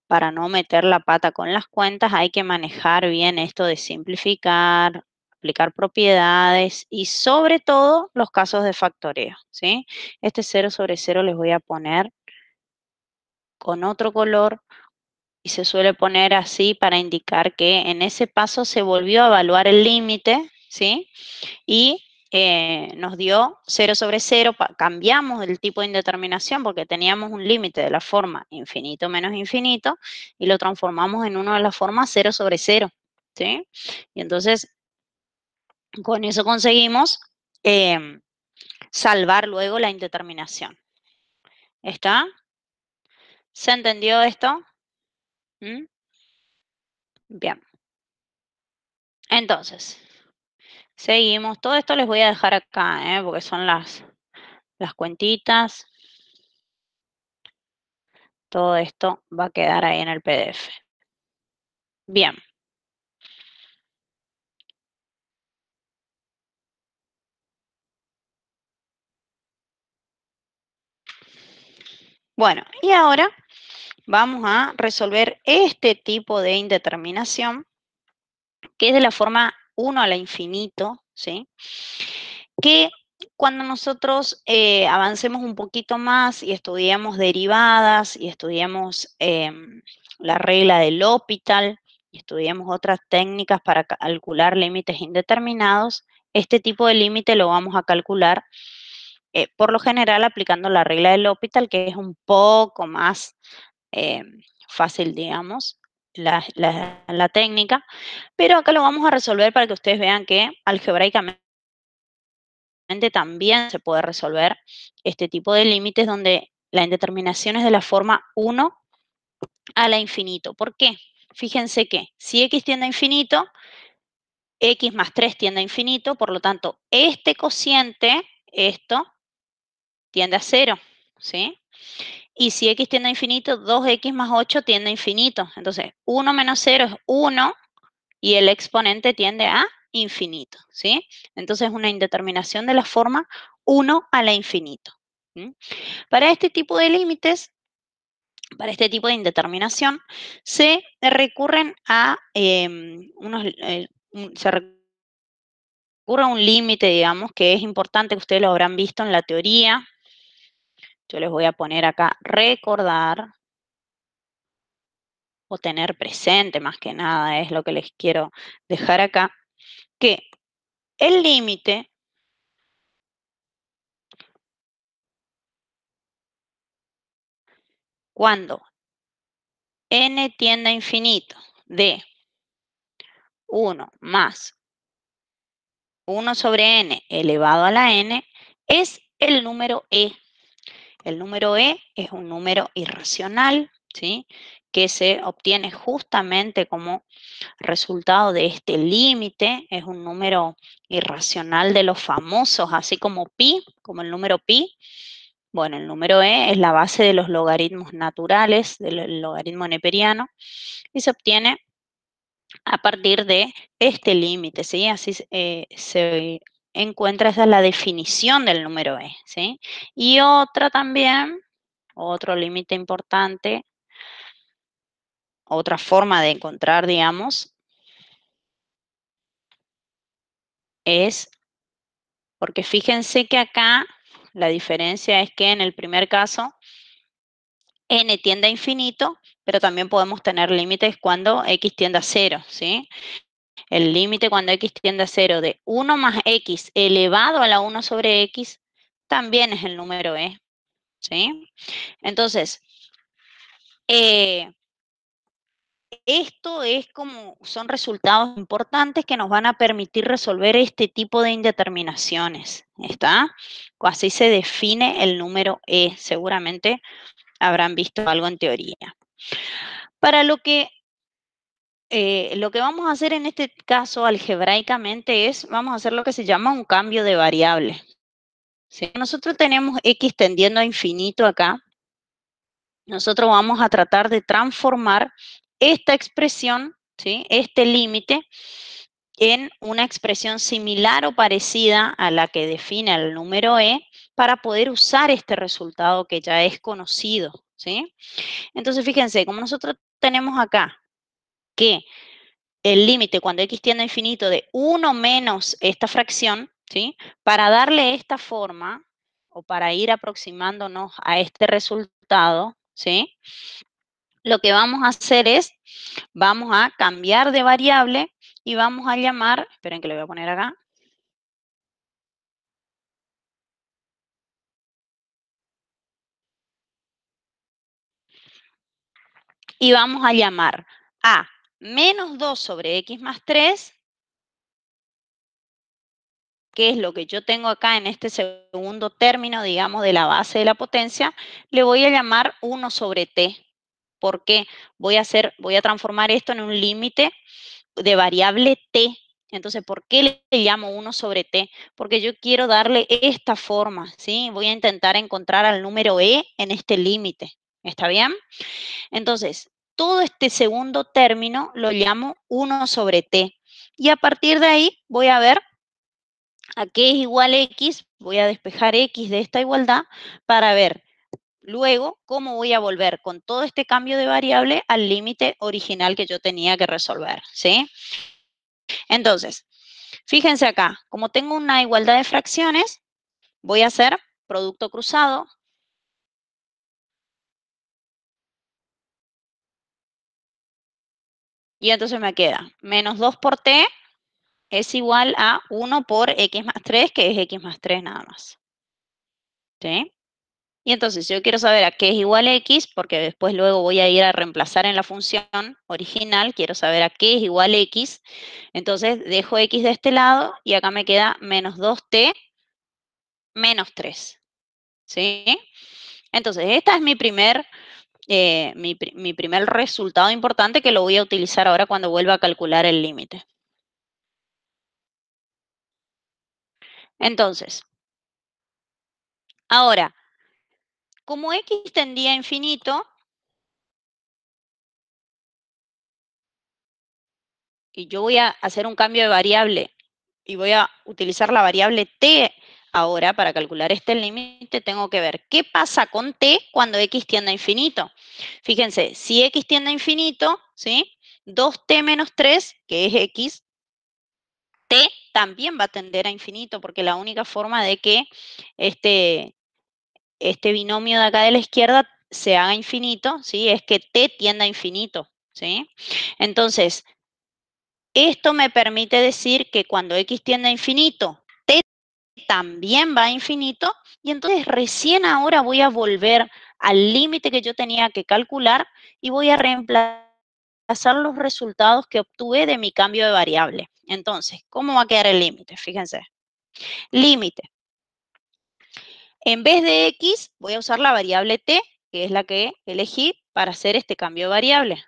Para no meter la pata con las cuentas, hay que manejar bien esto de simplificar, aplicar propiedades y sobre todo los casos de factoreo, ¿sí? Este 0 sobre 0 les voy a poner con otro color y se suele poner así para indicar que en ese paso se volvió a evaluar el límite, ¿sí? Y nos dio 0 sobre 0, cambiamos el tipo de indeterminación porque teníamos un límite de la forma infinito menos infinito y lo transformamos en una de las formas 0 sobre 0, ¿sí? Y entonces, con eso conseguimos salvar luego la indeterminación. ¿Está? ¿Se entendió esto? ¿Mm? Bien. Entonces, seguimos. Todo esto les voy a dejar acá, porque son las cuentitas. Todo esto va a quedar ahí en el PDF. Bien. Bueno, y ahora vamos a resolver este tipo de indeterminación, que es de la forma 1 a la infinito, ¿sí? Que cuando nosotros avancemos un poquito más y estudiamos derivadas y estudiamos la regla del L'Hopital y estudiamos otras técnicas para calcular límites indeterminados, este tipo de límite lo vamos a calcular por lo general aplicando la regla del L'Hopital, que es un poco más fácil, digamos, la técnica, pero acá lo vamos a resolver para que ustedes vean que algebraicamente también se puede resolver este tipo de límites donde la indeterminación es de la forma 1 a la infinito. ¿Por qué? Fíjense que si x tiende a infinito, x más 3 tiende a infinito, por lo tanto, este cociente, esto, tiende a 0, ¿sí? Y si x tiende a infinito, 2x más 8 tiende a infinito. Entonces, 1 menos 0 es 1 y el exponente tiende a infinito, ¿sí? Entonces, una indeterminación de la forma 1 a la infinito. ¿Sí? Para este tipo de límites, para este tipo de indeterminación, se recurren a se recurre a un límite, digamos, que es importante, que ustedes lo habrán visto en la teoría. Yo les voy a poner acá recordar o tener presente, más que nada, es lo que les quiero dejar acá, que el límite cuando n tiende a infinito de 1 más 1 sobre n elevado a la n es el número e. El número e es un número irracional, ¿sí? Que se obtiene justamente como resultado de este límite. Es un número irracional de los famosos, así como pi, como el número pi. Bueno, el número e es la base de los logaritmos naturales, del logaritmo neperiano, y se obtiene a partir de este límite, ¿sí? Así se encuentra, esa es la definición del número e, ¿sí? Y otra también, otro límite importante, otra forma de encontrar, digamos, es, porque fíjense que acá la diferencia es que en el primer caso n tiende a infinito, pero también podemos tener límites cuando x tiende a 0, ¿sí? El límite cuando x tiende a 0 de 1 más x elevado a la 1 sobre x también es el número e, ¿sí? Entonces, esto es como, son resultados importantes que nos van a permitir resolver este tipo de indeterminaciones, ¿está? Así se define el número e, seguramente habrán visto algo en teoría. Para lo que vamos a hacer en este caso algebraicamente es, vamos a hacer lo que se llama un cambio de variable. Si nosotros tenemos x tendiendo a infinito acá, nosotros vamos a tratar de transformar esta expresión, ¿sí? Este límite, en una expresión similar o parecida a la que define el número e para poder usar este resultado que ya es conocido, ¿sí? Entonces, fíjense, como nosotros tenemos acá que el límite cuando x tiende a infinito de 1 menos esta fracción, ¿sí? Para darle esta forma o para ir aproximándonos a este resultado, ¿sí? Lo que vamos a hacer es, vamos a cambiar de variable y vamos a llamar, esperen que lo voy a poner acá. Y vamos a llamar a menos 2 sobre x más 3, que es lo que yo tengo acá en este segundo término, digamos, de la base de la potencia, le voy a llamar 1 sobre t. ¿Por qué? Voy a transformar esto en un límite de variable t. Entonces, ¿por qué le llamo 1 sobre t? Porque yo quiero darle esta forma, ¿sí? Voy a intentar encontrar al número e en este límite. ¿Está bien? Entonces, todo este segundo término lo llamo 1 sobre t. Y a partir de ahí voy a ver a qué es igual x, voy a despejar x de esta igualdad para ver luego cómo voy a volver con todo este cambio de variable al límite original que yo tenía que resolver, ¿sí? Entonces, fíjense acá, como tengo una igualdad de fracciones, voy a hacer producto cruzado. Y entonces me queda menos 2 por t es igual a 1 por x más 3, que es x más 3 nada más. ¿Sí? Y entonces, si yo quiero saber a qué es igual x, porque después luego voy a ir a reemplazar en la función original, quiero saber a qué es igual x, entonces dejo x de este lado y acá me queda menos 2t menos 3. ¿Sí? Entonces, esta es mi primer resultado importante que lo voy a utilizar ahora cuando vuelva a calcular el límite. Entonces, ahora, como x tendía a infinito, y yo voy a hacer un cambio de variable y voy a utilizar la variable t ahora para calcular este límite, tengo que ver qué pasa con t cuando x tiende a infinito. Fíjense, si x tiende a infinito, ¿sí? 2t menos 3, que es x, t también va a tender a infinito, porque la única forma de que este binomio de acá de la izquierda se haga infinito, ¿sí? Es que t tienda a infinito, ¿sí? Entonces, esto me permite decir que cuando x tiende a infinito, t también va a infinito, y entonces recién ahora voy a volver al límite que yo tenía que calcular y voy a reemplazar los resultados que obtuve de mi cambio de variable. Entonces, ¿cómo va a quedar el límite? Fíjense. Límite. En vez de x, voy a usar la variable t, que es la que elegí para hacer este cambio de variable.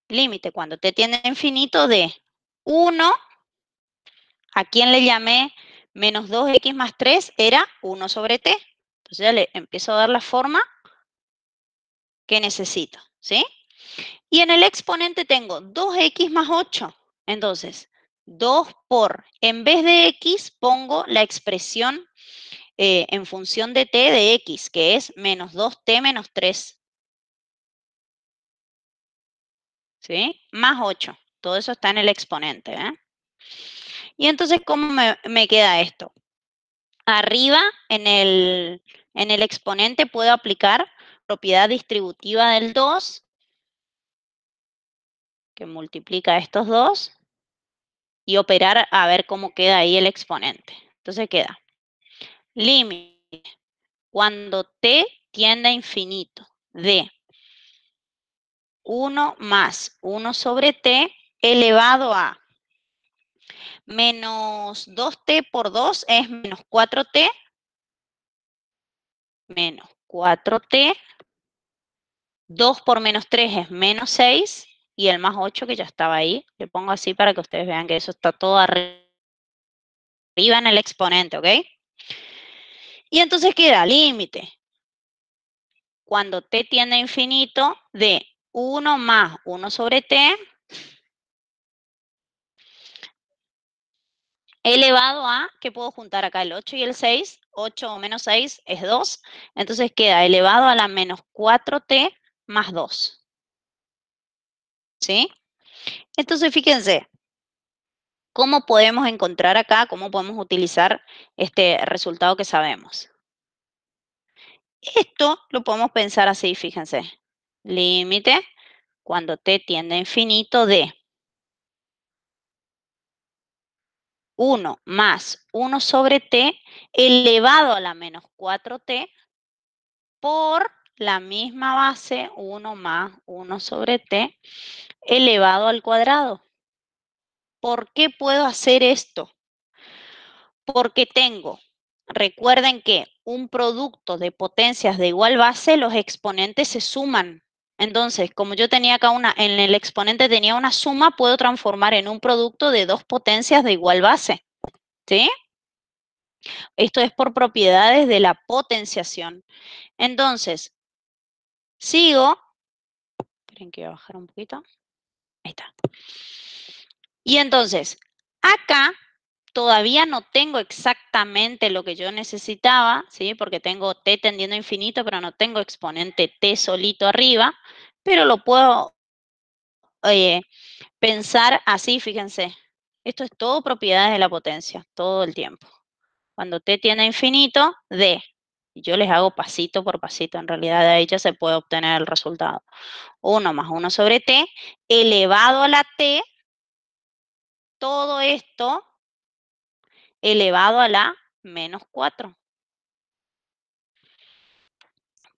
Límite cuando t tiende a infinito de 1, ¿a quién le llamé menos 2x más 3? Era 1 sobre t. Entonces ya le empiezo a dar la forma que necesito, ¿sí? Y en el exponente tengo 2x más 8. Entonces, 2 por, en vez de x, pongo la expresión en función de t de x, que es menos 2t menos 3. ¿Sí? Más 8. Todo eso está en el exponente. Y entonces, ¿cómo me queda esto? Arriba, en el exponente, puedo aplicar propiedad distributiva del 2, que multiplica estos dos, y operar a ver cómo queda ahí el exponente. Entonces queda límite cuando t tiende a infinito de 1 más 1 sobre t elevado a menos 2t por 2 es menos 4t, menos 4t, 2 por menos 3 es menos 6, y el más 8 que ya estaba ahí, le pongo así para que ustedes vean que eso está todo arriba en el exponente, ¿ok? Y entonces queda límite cuando t tiende a infinito de 1 más 1 sobre t elevado a, ¿qué puedo juntar acá? El 8 y el 6, 8 o menos 6 es 2, entonces queda elevado a la menos 4t más 2. ¿Sí? Entonces, fíjense, ¿cómo podemos encontrar acá, cómo podemos utilizar este resultado que sabemos? Esto lo podemos pensar así, fíjense. Límite cuando t tiende a infinito de 1 más 1 sobre t elevado a la menos 4t por la misma base 1 más 1 sobre t elevado al cuadrado. ¿Por qué puedo hacer esto? Porque tengo, recuerden que un producto de potencias de igual base, los exponentes se suman. Entonces, como yo tenía acá en el exponente tenía una suma, puedo transformar en un producto de dos potencias de igual base. ¿Sí? Esto es por propiedades de la potenciación. Entonces, sigo. Esperen que voy a bajar un poquito. Ahí está. Y entonces, acá todavía no tengo exactamente lo que yo necesitaba, ¿sí? Porque tengo t tendiendo a infinito, pero no tengo exponente t solito arriba, pero lo puedo pensar así, fíjense. Esto es todo propiedades de la potencia, todo el tiempo. Cuando t tiende a infinito, d. Y yo les hago pasito por pasito. En realidad de ahí ya se puede obtener el resultado. 1 más 1 sobre t elevado a la t. Todo esto elevado a la menos 4.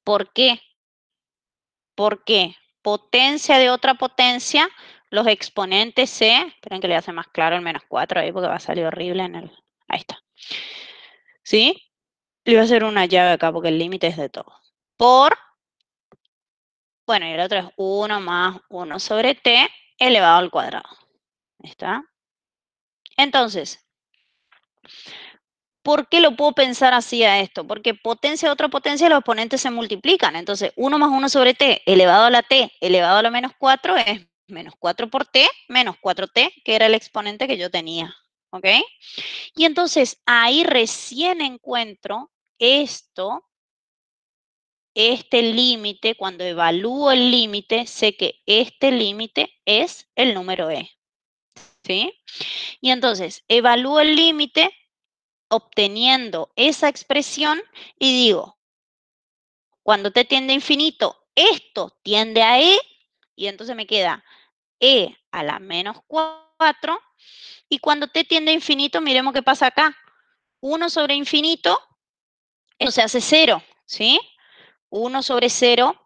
¿Por qué? Porque potencia de otra potencia, los exponentes se... Esperen que le hace más claro el menos 4 ahí porque va a salir horrible en el... Ahí está. ¿Sí? Le voy a hacer una llave acá porque el límite es de todo. Por... Bueno, y el otro es 1 más 1 sobre t elevado al cuadrado. Ahí está. Entonces, ¿por qué lo puedo pensar así a esto? Porque potencia de otra potencia, los exponentes se multiplican. Entonces, 1 más 1 sobre t elevado a la t elevado a la menos 4 es menos 4 por t menos 4t, que era el exponente que yo tenía. ¿Ok? Y entonces, ahí recién encuentro esto, este límite. Cuando evalúo el límite, sé que este límite es el número e. ¿Sí? Y entonces, evalúo el límite obteniendo esa expresión y digo, cuando t tiende a infinito, esto tiende a e, y entonces me queda e a la menos 4, y cuando t tiende a infinito, miremos qué pasa acá. 1 sobre infinito, eso se hace 0, ¿sí? 1 sobre 0,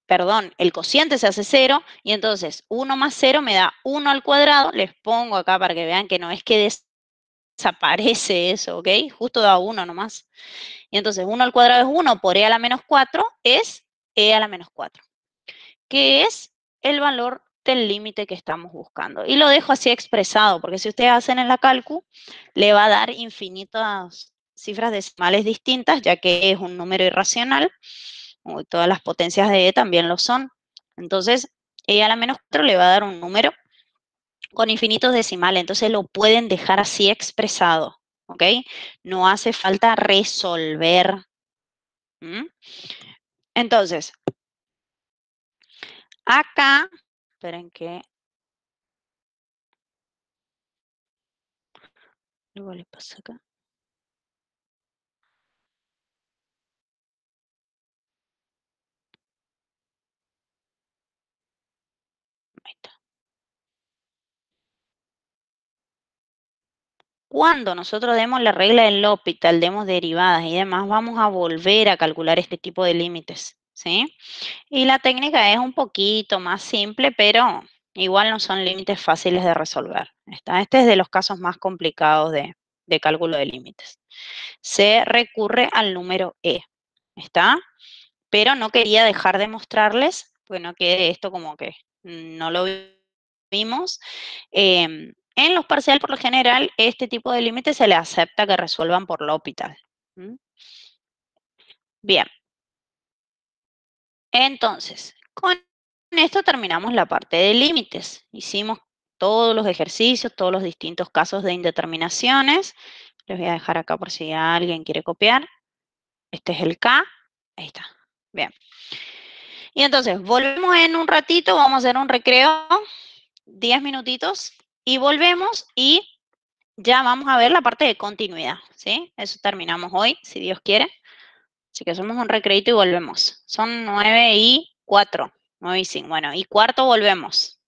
perdón, el cociente se hace 0, y entonces 1 más 0 me da 1 al cuadrado. Les pongo acá para que vean que no es que desaparece eso, ¿ok? Justo da 1 nomás. Y entonces 1 al cuadrado es 1 por e a la menos 4 es e a la menos 4, que es el valor del límite que estamos buscando. Y lo dejo así expresado, porque si ustedes hacen en la calcu, le va a dar infinitas cifras decimales distintas, ya que es un número irracional. Todas las potencias de e también lo son. Entonces, e a la menos 4 le va a dar un número con infinitos decimales. Entonces, lo pueden dejar así expresado. ¿Ok? No hace falta resolver. Entonces, acá, esperen que luego le pasa acá. Ahí está. Cuando nosotros demos la regla del L'Hopital, demos derivadas y demás, vamos a volver a calcular este tipo de límites, ¿sí? Y la técnica es un poquito más simple, pero igual no son límites fáciles de resolver. Este es de los casos más complicados de cálculo de límites. Se recurre al número e, ¿está? Pero no quería dejar de mostrarles, porque no quede esto como que no lo vimos. En los parciales, por lo general, este tipo de límites se le acepta que resuelvan por L'Hopital. Bien. Entonces, con esto terminamos la parte de límites. Hicimos todos los ejercicios, todos los distintos casos de indeterminaciones. Les voy a dejar acá por si alguien quiere copiar. Este es el K. Ahí está. Bien. Y entonces, volvemos en un ratito, vamos a hacer un recreo, 10 minutitos, y volvemos y ya vamos a ver la parte de continuidad, ¿sí? Eso terminamos hoy, si Dios quiere. Así que hacemos un recreito y volvemos. Son 9:04, 9:05. Bueno, y cuarto volvemos.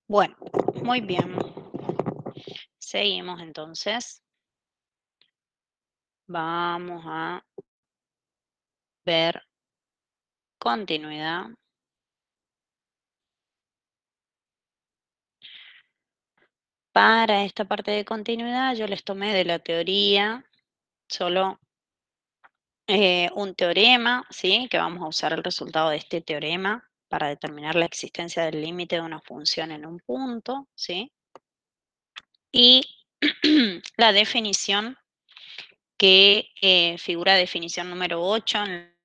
Bueno, muy bien. Seguimos entonces. Vamos a ver continuidad. Para esta parte de continuidad yo les tomé de la teoría solo un teorema, ¿sí? Que vamos a usar el resultado de este teorema para determinar la existencia del límite de una función en un punto, ¿sí? Y la definición que figura definición número 8 en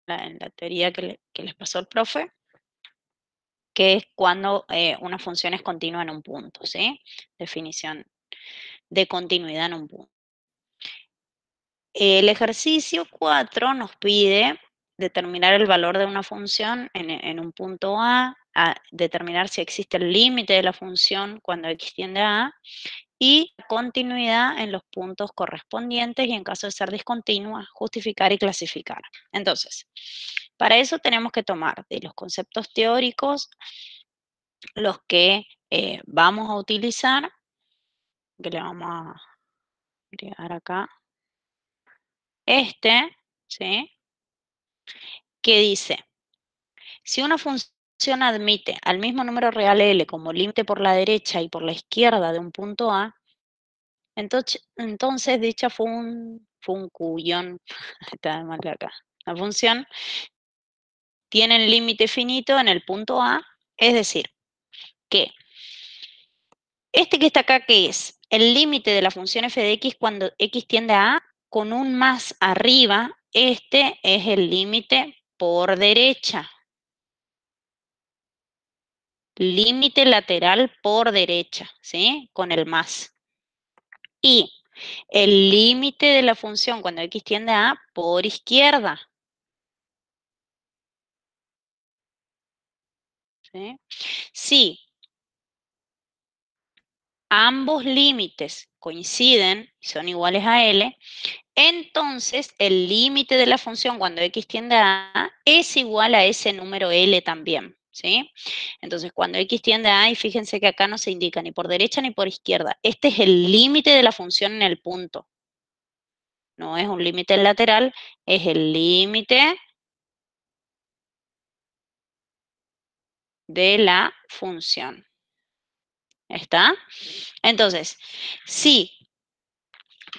la teoría que les pasó el profe, que es cuando una función es continua en un punto, ¿sí? Definición de continuidad en un punto. El ejercicio 4 nos pide determinar el valor de una función en un punto A, determinar si existe el límite de la función cuando x tiende a A, y continuidad en los puntos correspondientes y en caso de ser discontinua, justificar y clasificar. Entonces, para eso tenemos que tomar de los conceptos teóricos los que vamos a utilizar, que le vamos a agregar acá, ¿sí? Que dice, si una función admite al mismo número real L como límite por la derecha y por la izquierda de un punto A, entonces dicha función, está mal acá, la función tiene el límite finito en el punto A, es decir, que este que está acá, ¿qué es? El límite de la función f de x cuando x tiende a A, con un más arriba, este es el límite por derecha. límite lateral por derecha, ¿sí? Con el más. Y el límite de la función cuando x tiende a por izquierda. ¿Sí? Si ambos límites coinciden y son iguales a L, entonces el límite de la función cuando x tiende a A es igual a ese número L también, ¿sí? Entonces cuando x tiende a A, y fíjense que acá no se indica ni por derecha ni por izquierda, este es el límite de la función en el punto. No es un límite lateral, es el límite de la función. ¿Está? Entonces, si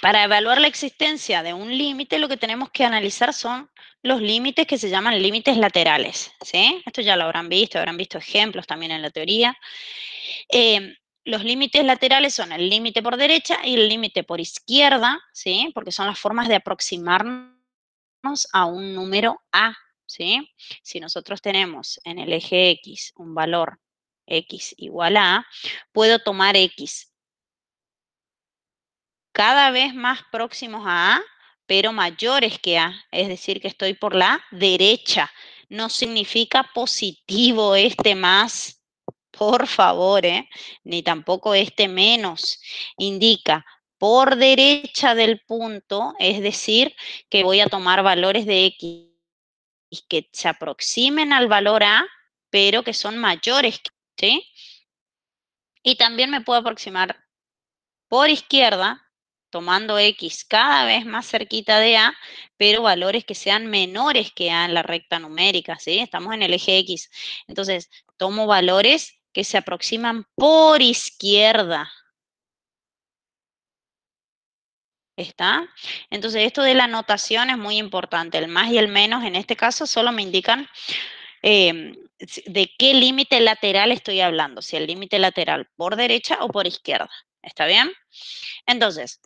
para evaluar la existencia de un límite, lo que tenemos que analizar son los límites que se llaman límites laterales, ¿sí? Esto ya lo habrán visto ejemplos también en la teoría. Los límites laterales son el límite por derecha y el límite por izquierda, ¿sí? Porque son las formas de aproximarnos a un número A, ¿sí? Si nosotros tenemos en el eje X un valor X igual a A, puedo tomar X cada vez más próximos a A, pero mayores que A, es decir, que estoy por la derecha. No significa positivo este más, por favor, ni tampoco este menos. Indica por derecha del punto, es decir, que voy a tomar valores de X que se aproximen al valor A, pero que son mayores, ¿sí? Y también me puedo aproximar por izquierda, tomando X cada vez más cerquita de A, pero valores que sean menores que A en la recta numérica, ¿sí? Estamos en el eje X. Entonces, tomo valores que se aproximan por izquierda. ¿Está? Entonces, esto de la notación es muy importante. El más y el menos, en este caso, solo me indican de qué límite lateral estoy hablando, si el límite lateral por derecha o por izquierda. ¿Está bien? Entonces,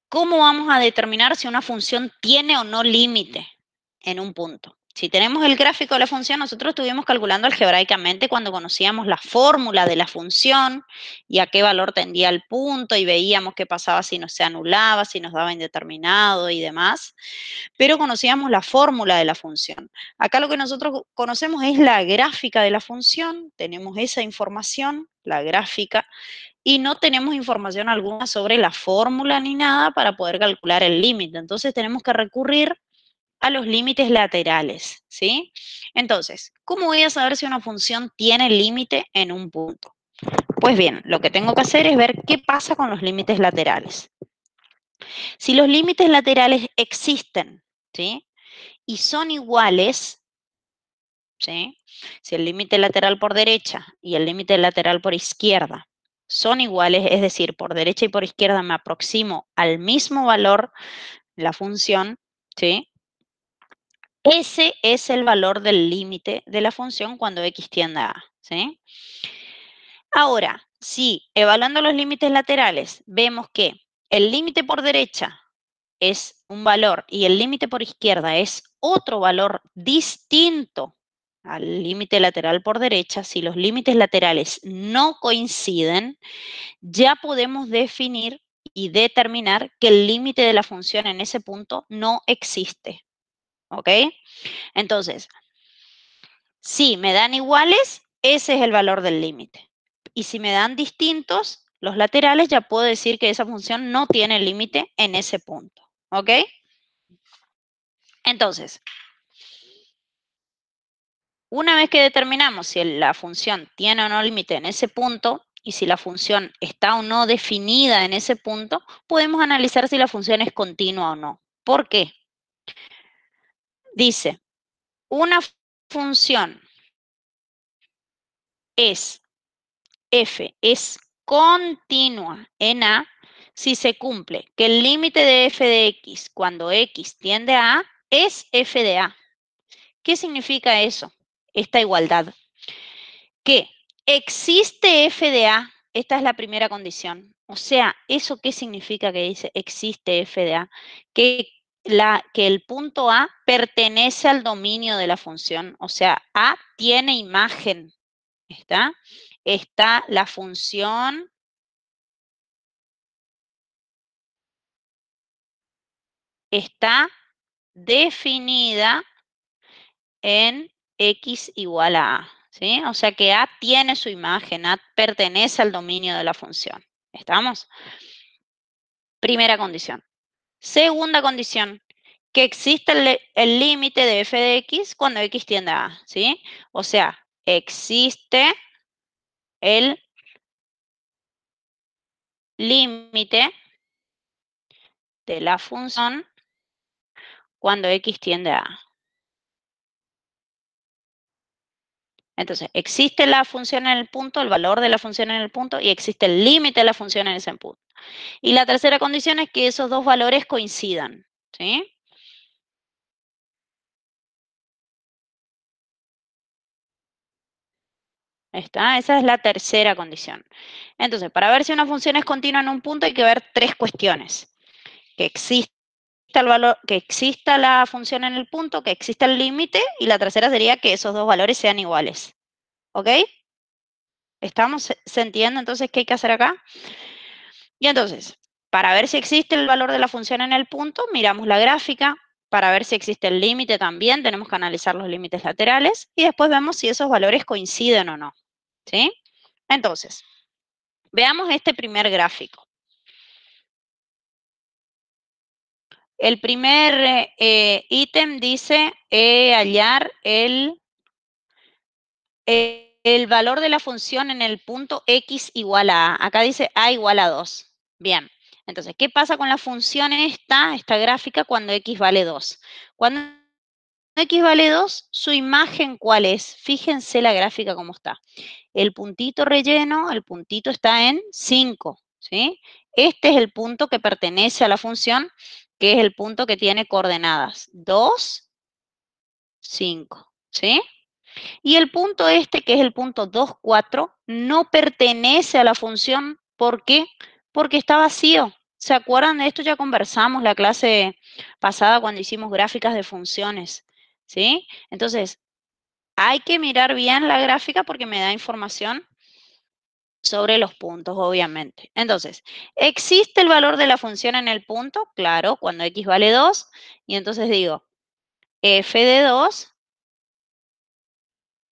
¿cómo vamos a determinar si una función tiene o no límite en un punto? Si tenemos el gráfico de la función, nosotros estuvimos calculando algebraicamente cuando conocíamos la fórmula de la función y a qué valor tendía el punto y veíamos qué pasaba si no se anulaba, si nos daba indeterminado y demás, pero conocíamos la fórmula de la función. Acá lo que nosotros conocemos es la gráfica de la función, tenemos esa información, la gráfica, y no tenemos información alguna sobre la fórmula ni nada para poder calcular el límite. Entonces tenemos que recurrir a los límites laterales, ¿sí? Entonces, ¿cómo voy a saber si una función tiene límite en un punto? Pues bien, lo que tengo que hacer es ver qué pasa con los límites laterales. Si los límites laterales existen, ¿sí? Y son iguales, ¿sí? Si el límite lateral por derecha y el límite lateral por izquierda son iguales, es decir, por derecha y por izquierda me aproximo al mismo valor, la función, ¿sí? Ese es el valor del límite de la función cuando x tiende a A, ¿sí? Ahora, si evaluando los límites laterales vemos que el límite por derecha es un valor y el límite por izquierda es otro valor distinto al límite lateral por derecha, si los límites laterales no coinciden, ya podemos definir y determinar que el límite de la función en ese punto no existe. ¿Ok? Entonces, si me dan iguales, ese es el valor del límite. Y si me dan distintos, los laterales, ya puedo decir que esa función no tiene límite en ese punto. ¿Ok? Entonces, una vez que determinamos si la función tiene o no límite en ese punto y si la función está o no definida en ese punto, podemos analizar si la función es continua o no. ¿Por qué? Dice, una función es f es continua en A si se cumple que el límite de f de x cuando x tiende a A es f de A. ¿Qué significa eso? Esta igualdad. Que existe f de A, esta es la primera condición. O sea, ¿eso qué significa que dice existe f de A? Que que el punto A pertenece al dominio de la función, o sea, A tiene imagen, ¿está? Está la función está definida en X igual a A, ¿sí? O sea que A tiene su imagen, A pertenece al dominio de la función. ¿Estamos? Primera condición. Segunda condición, que exista el límite de f de x cuando x tiende a A, ¿sí? O sea, existe el límite de la función cuando x tiende a A. Entonces, existe la función en el punto, el valor de la función en el punto, y existe el límite de la función en ese punto. Y la tercera condición es que esos dos valores coincidan, ¿sí? ¿Está? Esa es la tercera condición. Entonces, para ver si una función es continua en un punto hay que ver tres cuestiones. Que exista el valor, que exista la función en el punto, que exista el límite, y la tercera sería que esos dos valores sean iguales. ¿Ok? ¿Estamos? ¿Se entiende entonces qué hay que hacer acá? Y entonces, para ver si existe el valor de la función en el punto, miramos la gráfica. Para ver si existe el límite también, tenemos que analizar los límites laterales y después vemos si esos valores coinciden o no. ¿Sí? Entonces, veamos este primer gráfico. El primer ítem dice hallar el valor de la función en el punto x igual a A. Acá dice A igual a 2. Bien, entonces, ¿qué pasa con la función esta gráfica, cuando x vale 2? Cuando x vale 2, ¿su imagen cuál es? Fíjense la gráfica cómo está. El puntito relleno, el puntito está en 5, ¿sí? Este es el punto que pertenece a la función, que es el punto que tiene coordenadas 2, 5, ¿sí? Y el punto este, que es el punto 2, 4, no pertenece a la función. ¿Por qué? Porque está vacío. ¿Se acuerdan de esto? Ya conversamos la clase pasada cuando hicimos gráficas de funciones, ¿sí? Entonces, hay que mirar bien la gráfica porque me da información sobre los puntos, obviamente. Entonces, ¿existe el valor de la función en el punto? Claro, cuando x vale 2. Y entonces digo, f de 2,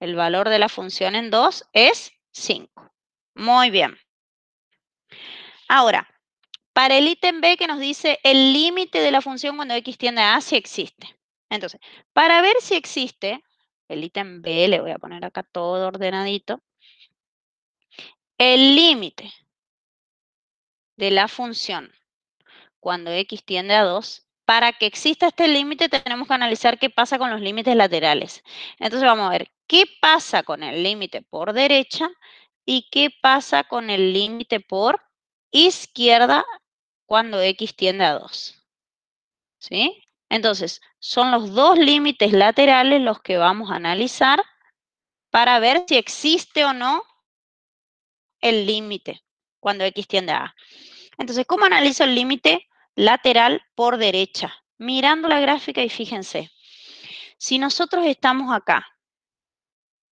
el valor de la función en 2 es 5. Muy bien. Ahora, para el ítem B que nos dice el límite de la función cuando x tiende a A, si existe. Entonces, para ver si existe, el ítem B, le voy a poner acá todo ordenadito, el límite de la función cuando x tiende a 2, para que exista este límite tenemos que analizar qué pasa con los límites laterales. Entonces vamos a ver qué pasa con el límite por derecha y qué pasa con el límite por izquierda cuando x tiende a 2. ¿Sí? Entonces, son los dos límites laterales los que vamos a analizar para ver si existe o no el límite cuando x tiende a A. Entonces, ¿cómo analizo el límite lateral por derecha? Mirando la gráfica y fíjense, si nosotros estamos acá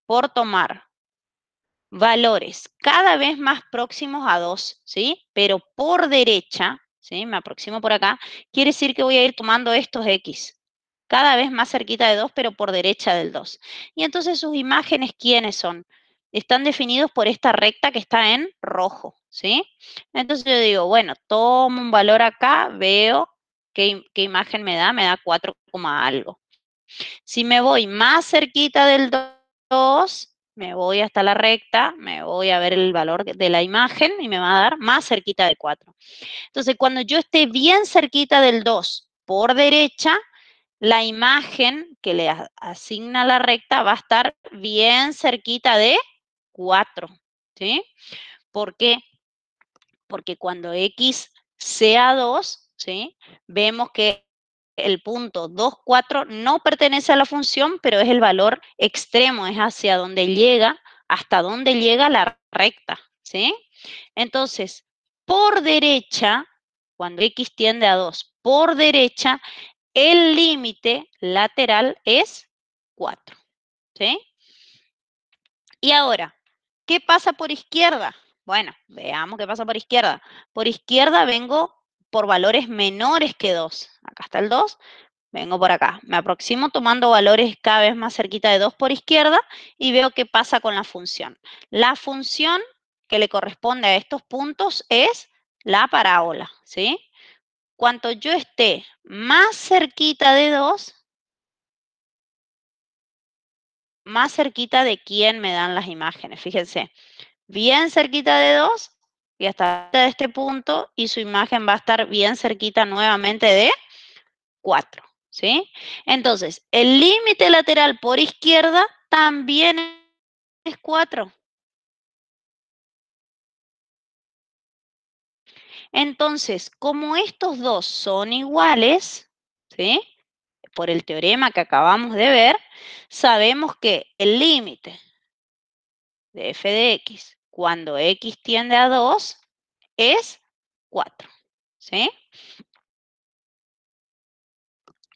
por tomar valores cada vez más próximos a 2, ¿sí? Pero por derecha, ¿sí? Me aproximo por acá, quiere decir que voy a ir tomando estos x, cada vez más cerquita de 2, pero por derecha del 2. Y entonces sus imágenes, ¿quiénes son? Están definidos por esta recta que está en rojo, ¿sí? Entonces yo digo, bueno, tomo un valor acá, veo qué imagen me da 4, algo. Si me voy más cerquita del 2, me voy hasta la recta, me voy a ver el valor de la imagen y me va a dar más cerquita de 4. Entonces, cuando yo esté bien cerquita del 2 por derecha, la imagen que le asigna la recta va a estar bien cerquita de 4, ¿sí? ¿Por qué? Porque cuando x sea 2, ¿sí? Vemos que el punto 2, 4 no pertenece a la función, pero es el valor extremo, es hacia donde llega, hasta donde llega la recta, ¿sí? Entonces, por derecha, cuando x tiende a 2, por derecha, el límite lateral es 4. ¿Sí? Y ahora, ¿qué pasa por izquierda? Bueno, veamos qué pasa por izquierda. Por izquierda vengo por valores menores que 2. Acá está el 2. Vengo por acá. Me aproximo tomando valores cada vez más cerquita de 2 por izquierda y veo qué pasa con la función. La función que le corresponde a estos puntos es la parábola, ¿sí? Cuanto yo esté más cerquita de 2, más cerquita de quién me dan las imágenes. Fíjense, bien cerquita de 2 y hasta este punto, y su imagen va a estar bien cerquita nuevamente de 4. ¿Sí? Entonces, el límite lateral por izquierda también es 4. Entonces, como estos dos son iguales, ¿sí? Por el teorema que acabamos de ver, sabemos que el límite de f de x cuando x tiende a 2 es 4. ¿Sí?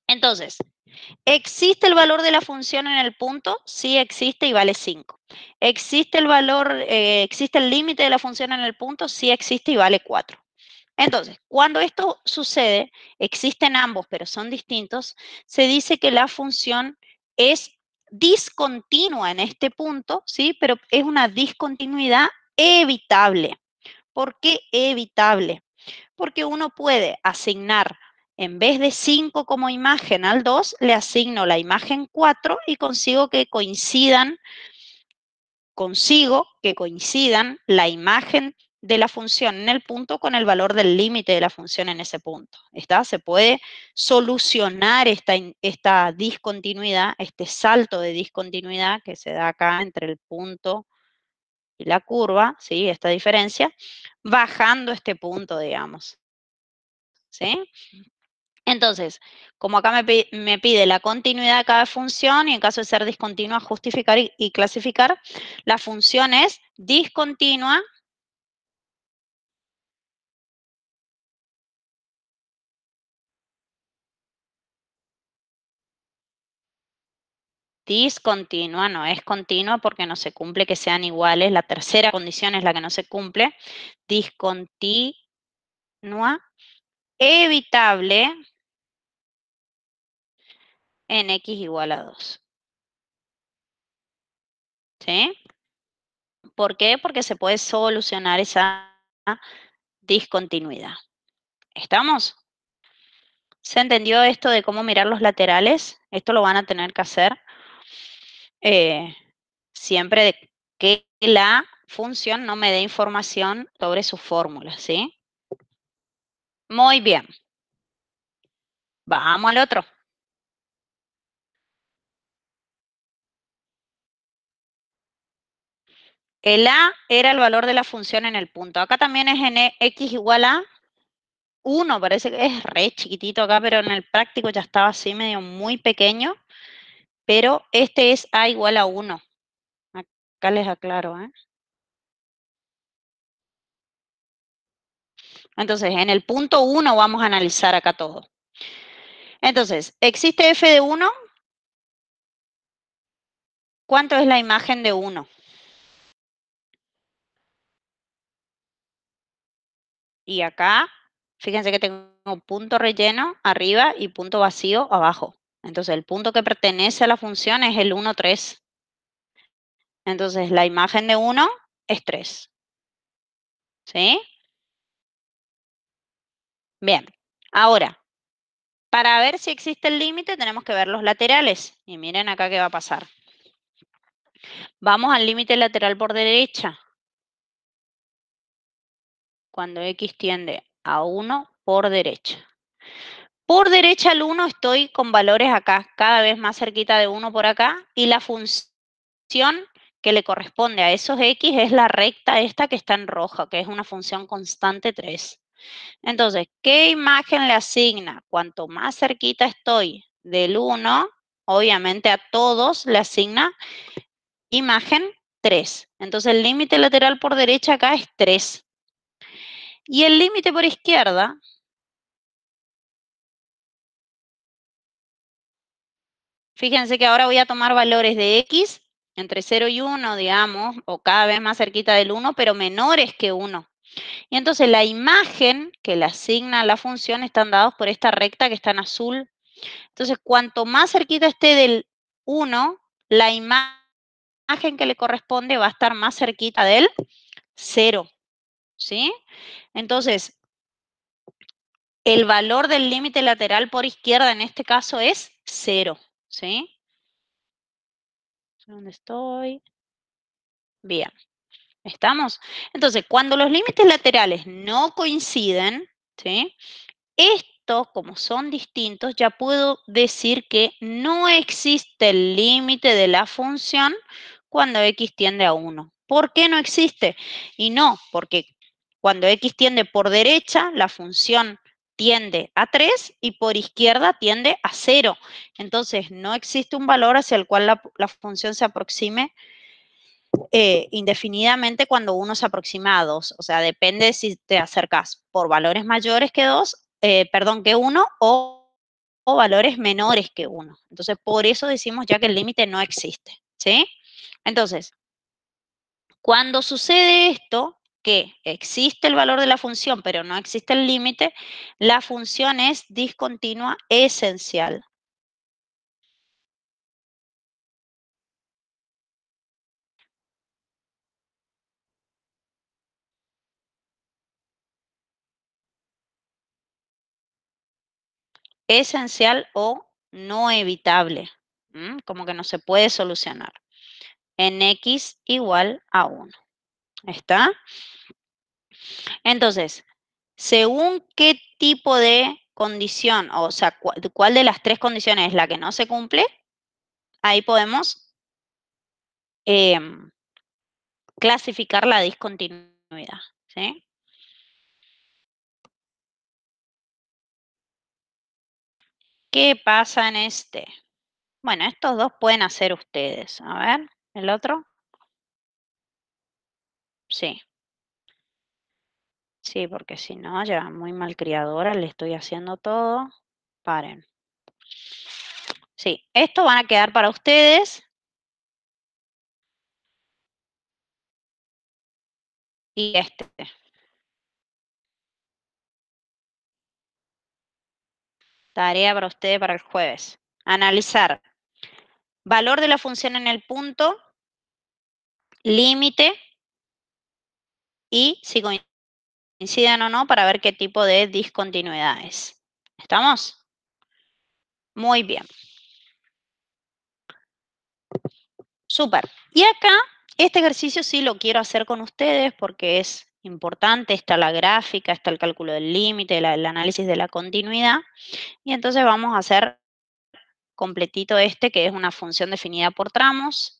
Entonces, ¿existe el valor de la función en el punto? Sí existe y vale 5. ¿Existe el valor, existe el límite de la función en el punto? Sí existe y vale 4. Entonces, cuando esto sucede, existen ambos, pero son distintos, se dice que la función es discontinua en este punto, ¿sí? Pero es una discontinuidad evitable. ¿Por qué evitable? Porque uno puede asignar, en vez de 5 como imagen al 2, le asigno la imagen 4 y consigo que coincidan la imagen de la función en el punto con el valor del límite de la función en ese punto. ¿Está? Se puede solucionar esta discontinuidad, este salto de discontinuidad que se da acá entre el punto y la curva, ¿sí? Esta diferencia, bajando este punto, digamos. ¿Sí? Entonces, como acá me pide la continuidad de cada función y en caso de ser discontinua, justificar y clasificar, la función es discontinua discontinua, no es continua porque no se cumple que sean iguales. La tercera condición es la que no se cumple. Discontinua, evitable en x igual a 2. ¿Sí? ¿Por qué? Porque se puede solucionar esa discontinuidad. ¿Estamos? ¿Se entendió esto de cómo mirar los laterales? Esto lo van a tener que hacer siempre de que la función no me dé información sobre su fórmula, ¿sí? Muy bien. Vamos al otro. El a era el valor de la función en el punto. Acá también es en x igual a 1. Parece que es re chiquitito acá, pero en el práctico ya estaba así medio muy pequeño. Pero este es a igual a 1. Acá les aclaro, ¿eh? Entonces, en el punto 1 vamos a analizar acá todo. Entonces, ¿existe f de 1? ¿Cuánto es la imagen de 1? Y acá, fíjense que tengo punto relleno arriba y punto vacío abajo. Entonces, el punto que pertenece a la función es el 1, 3. Entonces, la imagen de 1 es 3. ¿Sí? Bien. Ahora, para ver si existe el límite, tenemos que ver los laterales. Y miren acá qué va a pasar. Vamos al límite lateral por derecha. Cuando x tiende a 1 por derecha. Por derecha al 1 estoy con valores acá, cada vez más cerquita de 1 por acá. Y la función que le corresponde a esos x es la recta esta que está en roja, que es una función constante 3. Entonces, ¿qué imagen le asigna? Cuanto más cerquita estoy del 1, obviamente a todos le asigna imagen 3. Entonces, el límite lateral por derecha acá es 3. Y el límite por izquierda Fíjense que ahora voy a tomar valores de x entre 0 y 1, digamos, o cada vez más cerquita del 1, pero menores que 1. Y entonces la imagen que le asigna a la función están dados por esta recta que está en azul. Entonces, cuanto más cerquita esté del 1, la imagen que le corresponde va a estar más cerquita del 0. ¿Sí? Entonces, el valor del límite lateral por izquierda en este caso es 0. ¿Sí? ¿Dónde estoy? Bien. ¿Estamos? Entonces, cuando los límites laterales no coinciden, ¿sí? Estos, como son distintos, ya puedo decir que no existe el límite de la función cuando x tiende a 1. ¿Por qué no existe? Y no, porque cuando x tiende por derecha, la función tiende a 3 y por izquierda tiende a 0. Entonces, no existe un valor hacia el cual la función se aproxime indefinidamente cuando uno se aproxima a 2. O sea, depende si te acercas por valores mayores que 2, que 1 o valores menores que 1. Entonces, por eso decimos ya que el límite no existe. ¿Sí? Entonces, cuando sucede esto, que existe el valor de la función, pero no existe el límite, la función es discontinua esencial. Esencial o no evitable. Como que no se puede solucionar. En x igual a 1. ¿Está? Entonces, según qué tipo de condición, o sea, cuál de las tres condiciones es la que no se cumple, ahí podemos clasificar la discontinuidad. ¿Sí? ¿Qué pasa en este? Bueno, estos dos pueden hacer ustedes. A ver, ¿el otro? Sí. Sí, porque si no, ya muy malcriadora, le estoy haciendo todo. Paren. Sí, estos van a quedar para ustedes. Y este. Tarea para ustedes para el jueves. Analizar valor de la función en el punto, límite y si coinciden o no para ver qué tipo de discontinuidad es. ¿Estamos? Muy bien. Súper. Y acá, este ejercicio sí lo quiero hacer con ustedes porque es importante. Está la gráfica, está el cálculo del límite, el análisis de la continuidad. Y entonces vamos a hacer completito este, que es una función definida por tramos.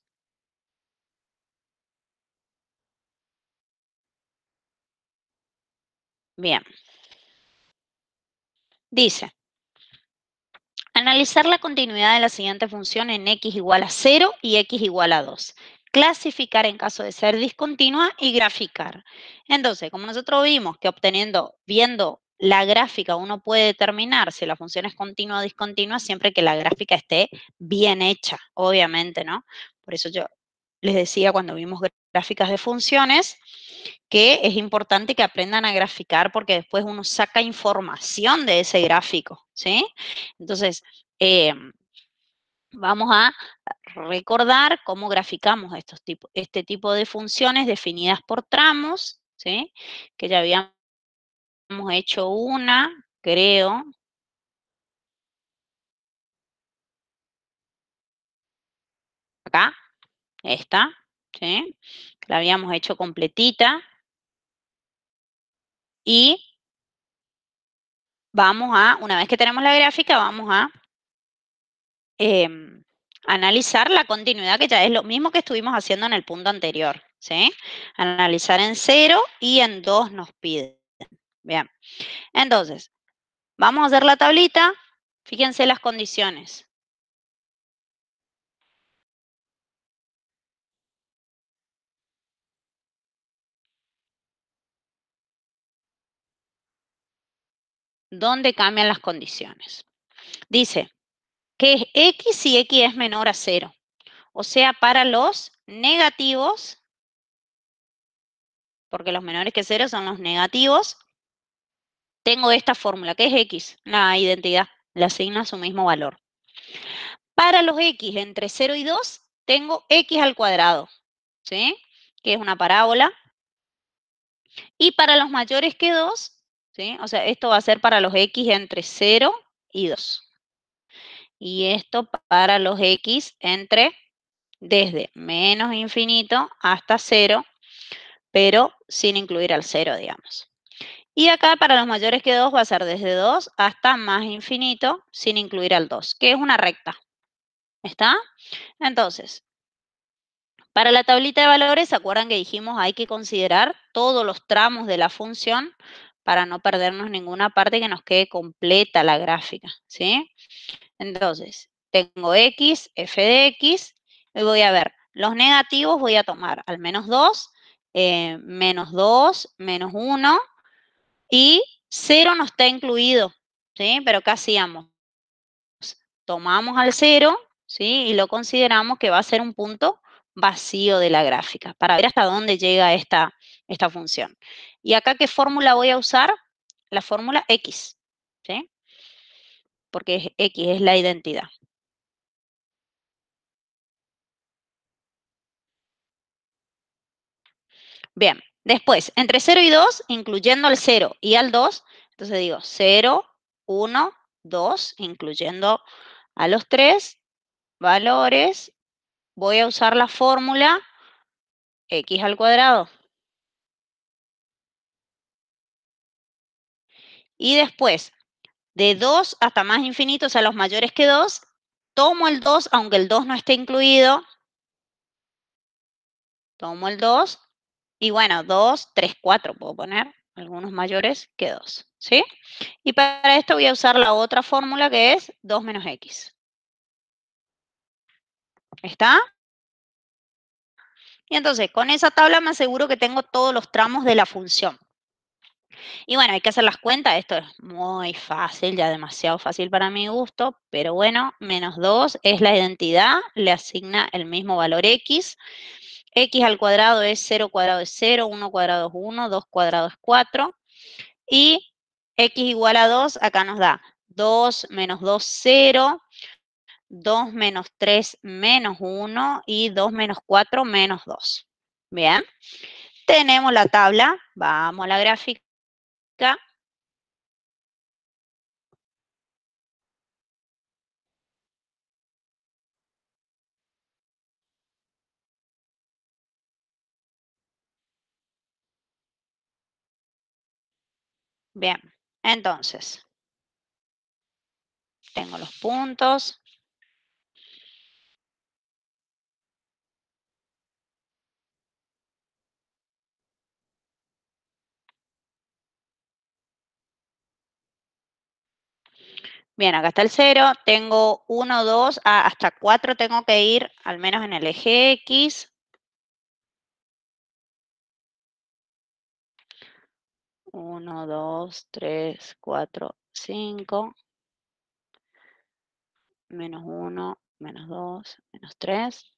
Bien. Dice, analizar la continuidad de la siguiente función en x igual a 0 y x igual a 2. Clasificar en caso de ser discontinua y graficar. Entonces, como nosotros vimos que viendo la gráfica uno puede determinar si la función es continua o discontinua siempre que la gráfica esté bien hecha, obviamente, ¿no? Por eso yo les decía cuando vimos gráficas de funciones que es importante que aprendan a graficar porque después uno saca información de ese gráfico, ¿sí? Entonces, vamos a recordar cómo graficamos este tipo de funciones definidas por tramos, ¿sí? Que ya habíamos hecho una, creo. Acá, esta, ¿sí? La habíamos hecho completita. Y una vez que tenemos la gráfica, vamos a analizar la continuidad, que ya es lo mismo que estuvimos haciendo en el punto anterior, ¿sí? Analizar en 0 y en 2 nos piden. Bien, entonces, vamos a hacer la tablita. Fíjense las condiciones. ¿Dónde cambian las condiciones? Dice, que es x si x es menor a 0. O sea, para los negativos, porque los menores que 0 son los negativos, tengo esta fórmula, que es x, la identidad, le asigna su mismo valor. Para los x entre 0 y 2, tengo x al cuadrado, ¿sí? Que es una parábola. Y para los mayores que 2, ¿sí? O sea, esto va a ser para los x entre 0 y 2. Y esto para los x entre desde menos infinito hasta 0, pero sin incluir al 0, digamos. Y acá para los mayores que 2 va a ser desde 2 hasta más infinito sin incluir al 2, que es una recta. ¿Está? Entonces, para la tablita de valores, ¿se acuerdan que dijimos hay que considerar todos los tramos de la función para no perdernos ninguna parte, que nos quede completa la gráfica, ¿sí? Entonces, tengo x, f de x, y voy a ver, los negativos voy a tomar al menos 2, menos 2, menos 1, y 0 no está incluido, ¿sí? Pero ¿qué hacíamos? Tomamos al 0, ¿sí? Y lo consideramos que va a ser un punto vacío de la gráfica, para ver hasta dónde llega esta función. ¿Y acá qué fórmula voy a usar? La fórmula x, ¿sí? Porque x es la identidad. Bien, después, entre 0 y 2, incluyendo al 0 y al 2, entonces digo 0, 1, 2, incluyendo a los 3 valores, voy a usar la fórmula x al cuadrado. Y después, de 2 hasta más infinito, o sea, los mayores que 2, tomo el 2, aunque el 2 no esté incluido. Tomo el 2, y bueno, 2, 3, 4 puedo poner, algunos mayores que 2, ¿sí? Y para esto voy a usar la otra fórmula, que es 2 menos x. ¿Está? Y entonces, con esa tabla me aseguro que tengo todos los tramos de la función. Y bueno, hay que hacer las cuentas. Esto es muy fácil, ya demasiado fácil para mi gusto, pero bueno, menos 2 es la identidad, le asigna el mismo valor x. X al cuadrado es 0 cuadrado es 0, 1 cuadrado es 1, 2 cuadrado es 4. Y x igual a 2, acá nos da 2 menos 2, 0. 2 menos 3 menos 1 y 2 menos 4 menos 2. Bien, tenemos la tabla, vamos a la gráfica. Bien, entonces, tengo los puntos. Bien, acá está el 0, tengo 1, 2, hasta 4 tengo que ir al menos en el eje X. 1, 2, 3, 4, 5. Menos 1, menos 2, menos 3.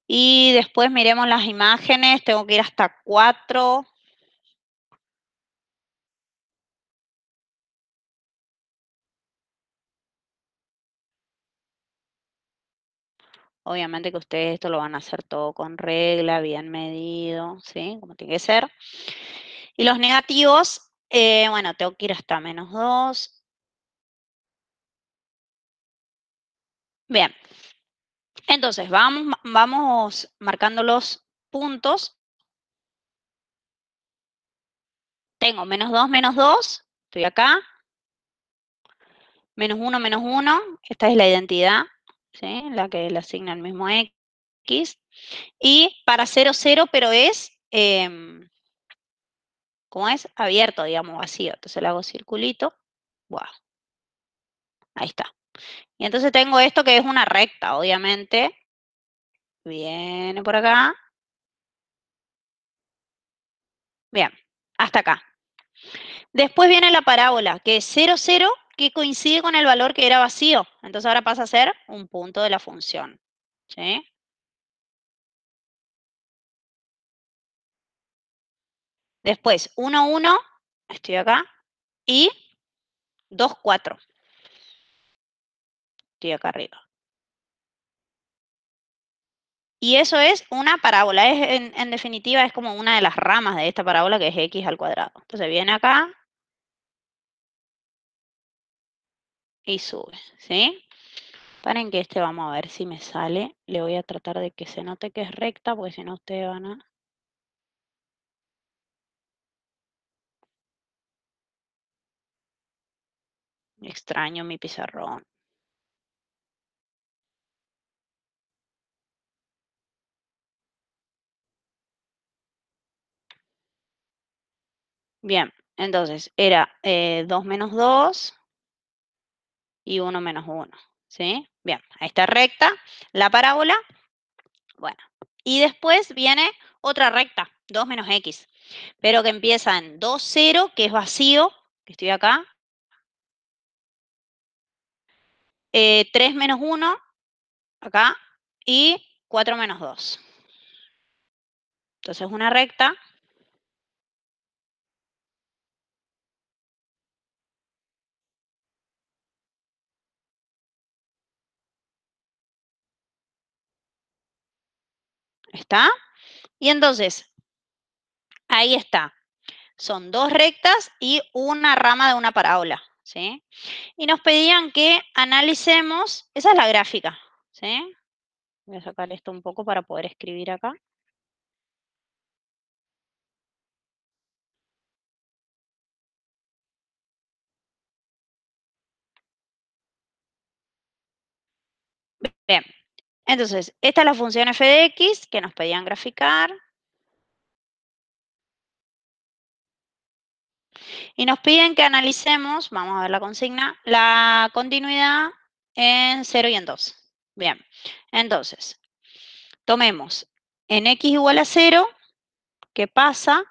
Y después miremos las imágenes, tengo que ir hasta 4. Obviamente que ustedes esto lo van a hacer todo con regla, bien medido, ¿sí? Como tiene que ser. Y los negativos, bueno, tengo que ir hasta menos 2. Bien. Entonces, vamos marcando los puntos. Tengo menos 2, estoy acá. Menos 1, esta es la identidad, ¿sí? La que le asigna el mismo X. Y para 0, 0, pero es, ¿cómo es? Abierto, digamos, vacío. Entonces le hago circulito. Wow. Ahí está. Y entonces tengo esto que es una recta, obviamente. Viene por acá. Bien, hasta acá. Después viene la parábola, que es 0, 0, que coincide con el valor que era vacío. Entonces ahora pasa a ser un punto de la función. ¿Sí? Después, 1, 1, estoy acá, y 2, 4. Estoy acá arriba. Y eso es una parábola. En definitiva, es como una de las ramas de esta parábola, que es x al cuadrado. Entonces viene acá y sube, ¿sí? Paren que vamos a ver si me sale. Le voy a tratar de que se note que es recta, porque si no ustedes van a... Extraño mi pizarrón. Bien, entonces era 2 menos 2 y 1 menos 1, ¿sí? Bien, ahí está recta la parábola. Bueno, y después viene otra recta, 2 menos x, pero que empieza en 2, 0, que es vacío, que estoy acá. 3 menos 1, acá, y 4 menos 2. Entonces una recta. ¿Está? Y entonces, ahí está. Son 2 rectas y una rama de una parábola, ¿sí? Y nos pedían que analicemos, esa es la gráfica, ¿sí? Voy a sacar esto un poco para poder escribir acá. Bien, entonces, esta es la función f de x que nos pedían graficar. Y nos piden que analicemos, vamos a ver la consigna, la continuidad en 0 y en 2. Bien, entonces, tomemos en x igual a 0, ¿qué pasa?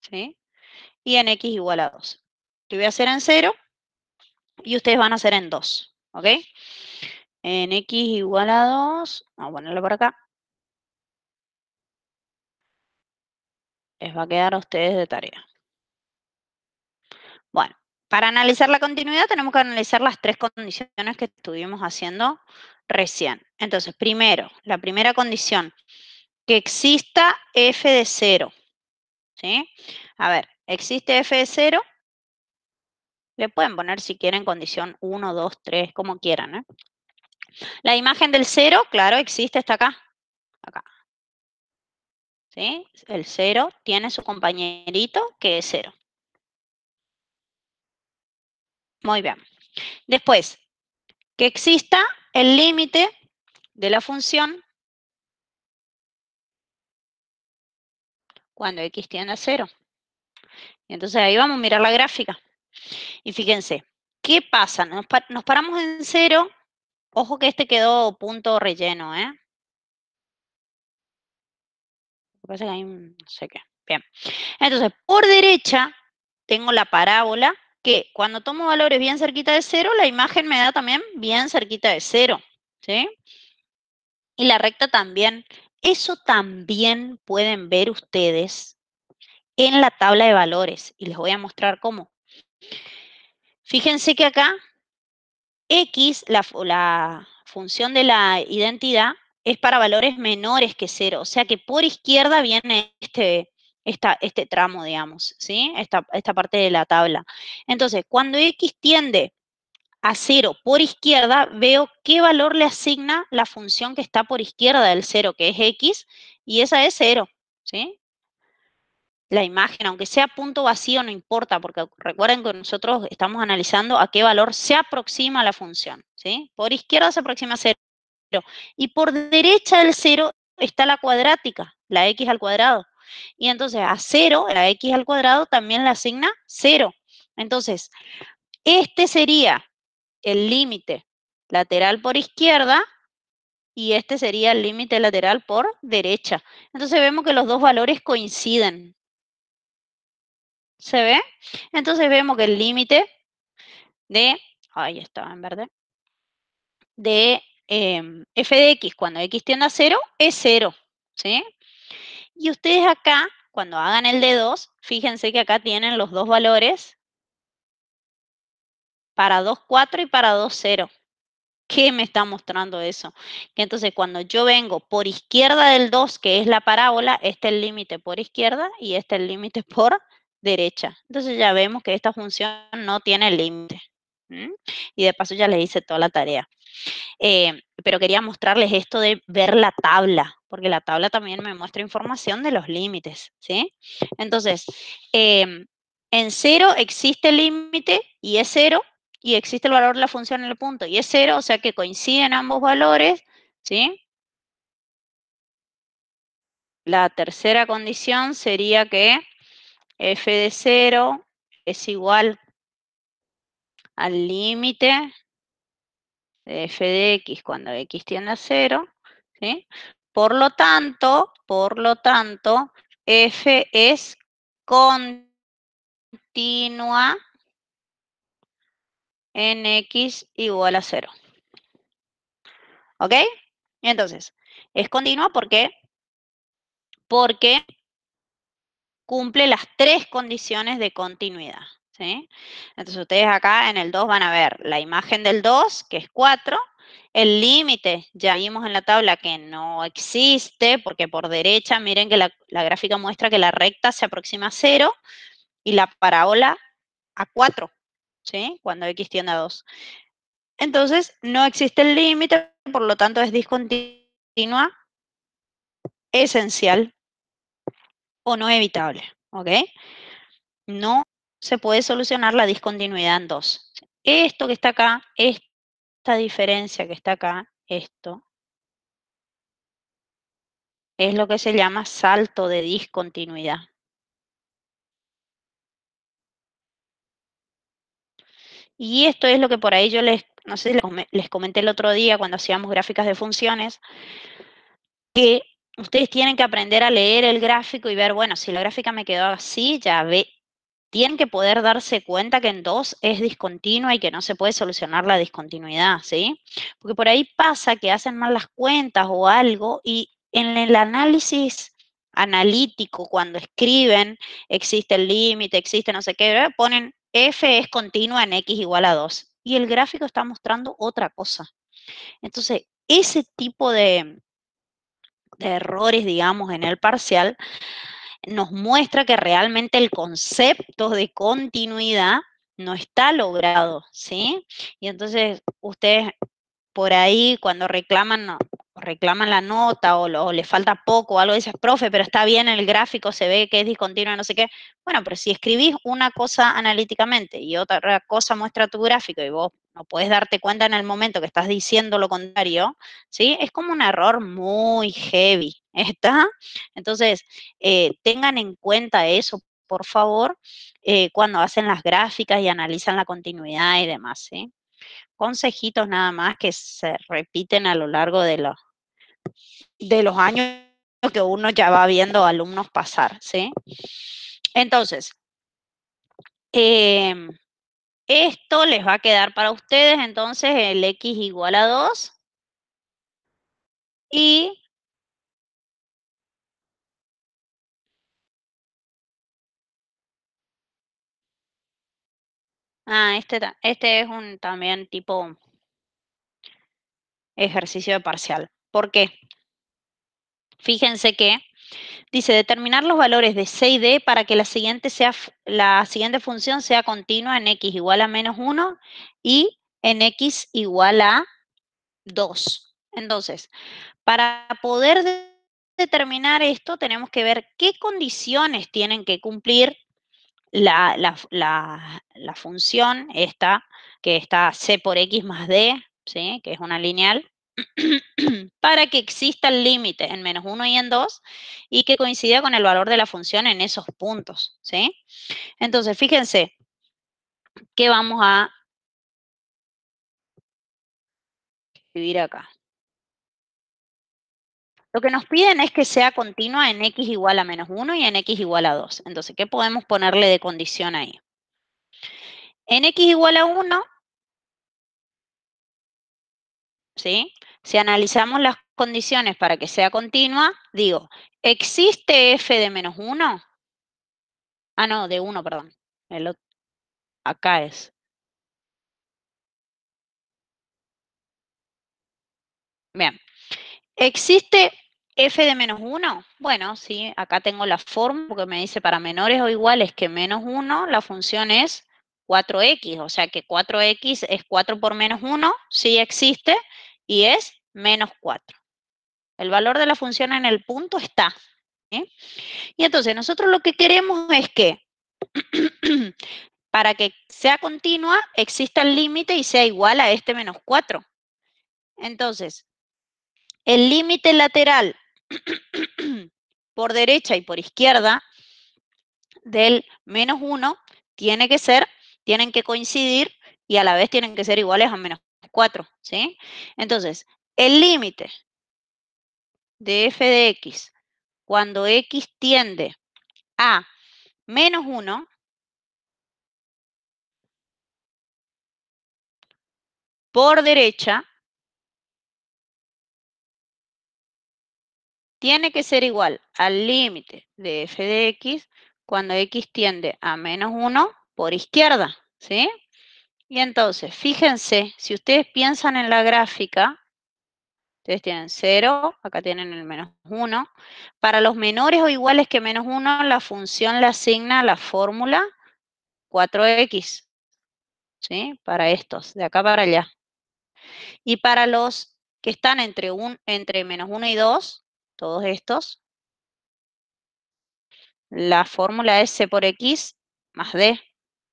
¿Sí? Y en x igual a 2. Yo voy a hacer en 0 y ustedes van a hacer en 2, ¿ok? En x igual a 2, vamos a ponerlo por acá. Les va a quedar a ustedes de tarea. Bueno, para analizar la continuidad tenemos que analizar las 3 condiciones que estuvimos haciendo recién. Entonces, primero, la primera condición, que exista f de 0. ¿Sí? A ver, existe f de 0. Le pueden poner si quieren condición 1, 2, 3, como quieran. ¿Eh? La imagen del 0, claro, existe, está acá. Acá. ¿Sí? El 0 tiene su compañerito que es 0. Muy bien. Después, que exista el límite de la función cuando x tiende a 0. Y entonces ahí vamos a mirar la gráfica. Y fíjense, ¿qué pasa? Nos paramos en 0. Ojo que este quedó punto relleno, ¿eh? Parece que hay no sé qué. Bien. Entonces, por derecha tengo la parábola que cuando tomo valores bien cerquita de 0, la imagen me da también bien cerquita de 0. ¿Sí? Y la recta también. Eso también pueden ver ustedes en la tabla de valores. Y les voy a mostrar cómo. Fíjense que acá x, la función de la identidad, es para valores menores que 0. O sea que por izquierda viene este tramo, digamos, ¿sí? Esta parte de la tabla. Entonces, cuando x tiende a 0 por izquierda, veo qué valor le asigna la función que está por izquierda del 0, que es x, y esa es 0, ¿sí? La imagen, aunque sea punto vacío, no importa, porque recuerden que nosotros estamos analizando a qué valor se aproxima la función, ¿sí? Por izquierda se aproxima a 0, y por derecha del 0 está la cuadrática, la x al cuadrado. Y entonces a 0, la x al cuadrado, también le asigna 0. Entonces, este sería el límite lateral por izquierda y este sería el límite lateral por derecha. Entonces vemos que los dos valores coinciden. ¿Se ve? Entonces vemos que el límite de, ahí estaba en verde, de f de x cuando x tiende a 0 es 0, ¿sí? Y ustedes acá, cuando hagan el de 2, fíjense que acá tienen los dos valores para 2, 4 y para 2, 0. ¿Qué me está mostrando eso? Que entonces cuando yo vengo por izquierda del 2, que es la parábola, este es el límite por izquierda y este es el límite por derecha. Entonces ya vemos que esta función no tiene límite. Y de paso ya les hice toda la tarea. Pero quería mostrarles esto de ver la tabla, porque la tabla también me muestra información de los límites, ¿sí? Entonces, en 0 existe el límite y es 0, y existe el valor de la función en el punto y es 0, o sea que coinciden ambos valores, ¿sí? La tercera condición sería que f de 0 es igual al límite de f de x cuando x tiende a 0, ¿sí? Por lo tanto, f es continua en x igual a 0. ¿Ok? Y entonces, es continua porque cumple las tres condiciones de continuidad, ¿sí? Entonces, ustedes acá en el 2 van a ver la imagen del 2, que es 4, el límite, ya vimos en la tabla que no existe, porque por derecha, miren que la gráfica muestra que la recta se aproxima a 0 y la parábola a 4, ¿sí? Cuando x tiende a 2. Entonces, no existe el límite, por lo tanto es discontinua, esencial o no evitable, ¿ok? No se puede solucionar la discontinuidad en 2. Esto que está acá, esta diferencia que está acá, esto, es lo que se llama salto de discontinuidad. Y esto es lo que por ahí yo no sé si les comenté el otro día cuando hacíamos gráficas de funciones, que ustedes tienen que aprender a leer el gráfico y ver, bueno, si la gráfica me quedó así, tienen que poder darse cuenta que en 2 es discontinua y que no se puede solucionar la discontinuidad, ¿sí? Porque por ahí pasa que hacen mal las cuentas o algo y en el análisis analítico, cuando escriben, existe el límite, existe no sé qué, ponen f es continua en x igual a 2 y el gráfico está mostrando otra cosa. Entonces, ese tipo de errores, digamos, en el parcial, nos muestra que realmente el concepto de continuidad no está logrado, ¿sí? Y entonces ustedes por ahí cuando reclaman la nota o le falta poco o algo, dices, profe, pero está bien en el gráfico, se ve que es discontinua, no sé qué. Bueno, pero si escribís una cosa analíticamente y otra cosa muestra tu gráfico y vos no puedes darte cuenta en el momento que estás diciendo lo contrario, ¿sí? Es como un error muy heavy, ¿está? Entonces, tengan en cuenta eso, por favor, cuando hacen las gráficas y analizan la continuidad y demás, ¿sí? Consejitos nada más que se repiten a lo largo de los años que uno ya va viendo alumnos pasar, ¿sí? Entonces, esto les va a quedar para ustedes, entonces, el x igual a 2 y este es un también tipo ejercicio de parcial. ¿Por qué? Fíjense que dice determinar los valores de C y D para que la siguiente función sea continua en x igual a menos 1 y en x igual a 2. Entonces, para poder determinar esto, tenemos que ver qué condiciones tienen que cumplir la función esta, que está C por x más D, ¿sí? Que es una lineal, para que exista el límite en menos 1 y en 2 y que coincida con el valor de la función en esos puntos, ¿sí? Entonces, fíjense que vamos a escribir acá. Lo que nos piden es que sea continua en x igual a menos 1 y en x igual a 2. Entonces, ¿qué podemos ponerle de condición ahí? En x igual a 1 ¿sí? Si analizamos las condiciones para que sea continua, digo, ¿existe f de menos 1? Ah, no, de 1, perdón. Acá es. Bien. ¿Existe f de menos 1? Bueno, sí, acá tengo la fórmula porque me dice para menores o iguales que menos 1, la función es 4x, o sea que 4x es 4 por menos 1, sí existe, y es menos 4. El valor de la función en el punto está. ¿Sí? Y entonces nosotros lo que queremos es que para que sea continua exista el límite y sea igual a este menos 4. Entonces, el límite lateral por derecha y por izquierda del menos 1 tienen que coincidir y a la vez tienen que ser iguales a menos 4, ¿sí? Entonces, el límite de f de x cuando x tiende a menos 1 por derecha tiene que ser igual al límite de f de x cuando x tiende a menos 1 por izquierda, ¿sí? Y entonces, fíjense, si ustedes piensan en la gráfica, ustedes tienen 0, acá tienen el menos 1. Para los menores o iguales que menos 1, la función le asigna la fórmula 4x, ¿sí? Para estos, de acá para allá. Y para los que están entre menos 1 y 2, todos estos, la fórmula es c por x más d,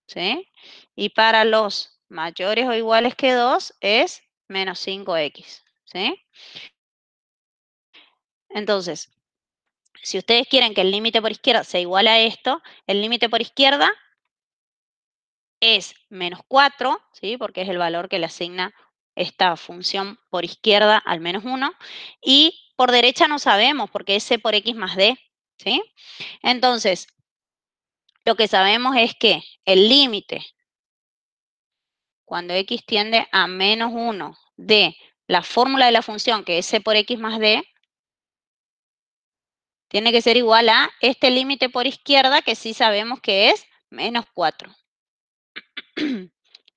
¿sí? Y para los mayores o iguales que 2 es menos 5x, ¿sí? Entonces, si ustedes quieren que el límite por izquierda sea igual a esto, el límite por izquierda es menos 4, ¿sí? Porque es el valor que le asigna esta función por izquierda al menos 1. Y por derecha no sabemos porque es c por x más d, ¿sí? Entonces, lo que sabemos es que el límite cuando x tiende a menos 1 de la fórmula de la función, que es c por x más d, tiene que ser igual a este límite por izquierda, que sí sabemos que es menos 4.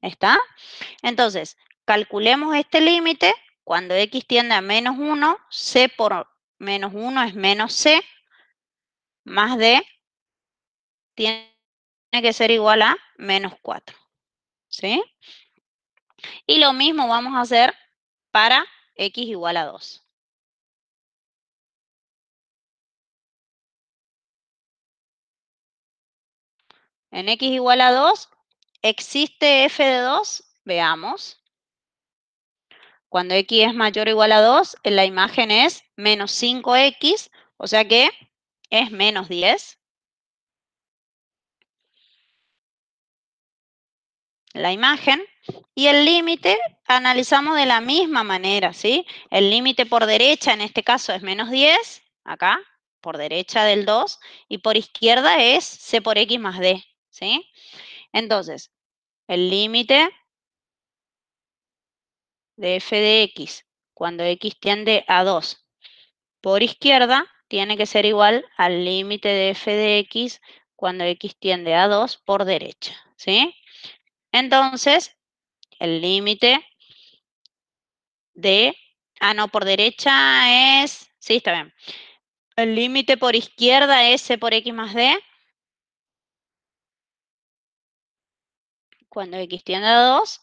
¿Está? Entonces, calculemos este límite. Cuando x tiende a menos 1, c por menos 1 es menos c, más d tiene que ser igual a menos 4. ¿Sí? Y lo mismo vamos a hacer para x igual a 2. En x igual a 2, ¿existe f de 2? Veamos. Cuando x es mayor o igual a 2, la imagen es menos 5x, o sea que es menos 10. La imagen. Y el límite analizamos de la misma manera, ¿sí? El límite por derecha en este caso es menos 10, acá, por derecha del 2, y por izquierda es c por x más d, ¿sí? Entonces, el límite de f de x cuando x tiende a 2 por izquierda tiene que ser igual al límite de f de x cuando x tiende a 2 por derecha, ¿sí? Entonces, el límite de... Ah, no, por derecha es... Sí, está bien. El límite por izquierda es c por x más d. Cuando x tiende a 2,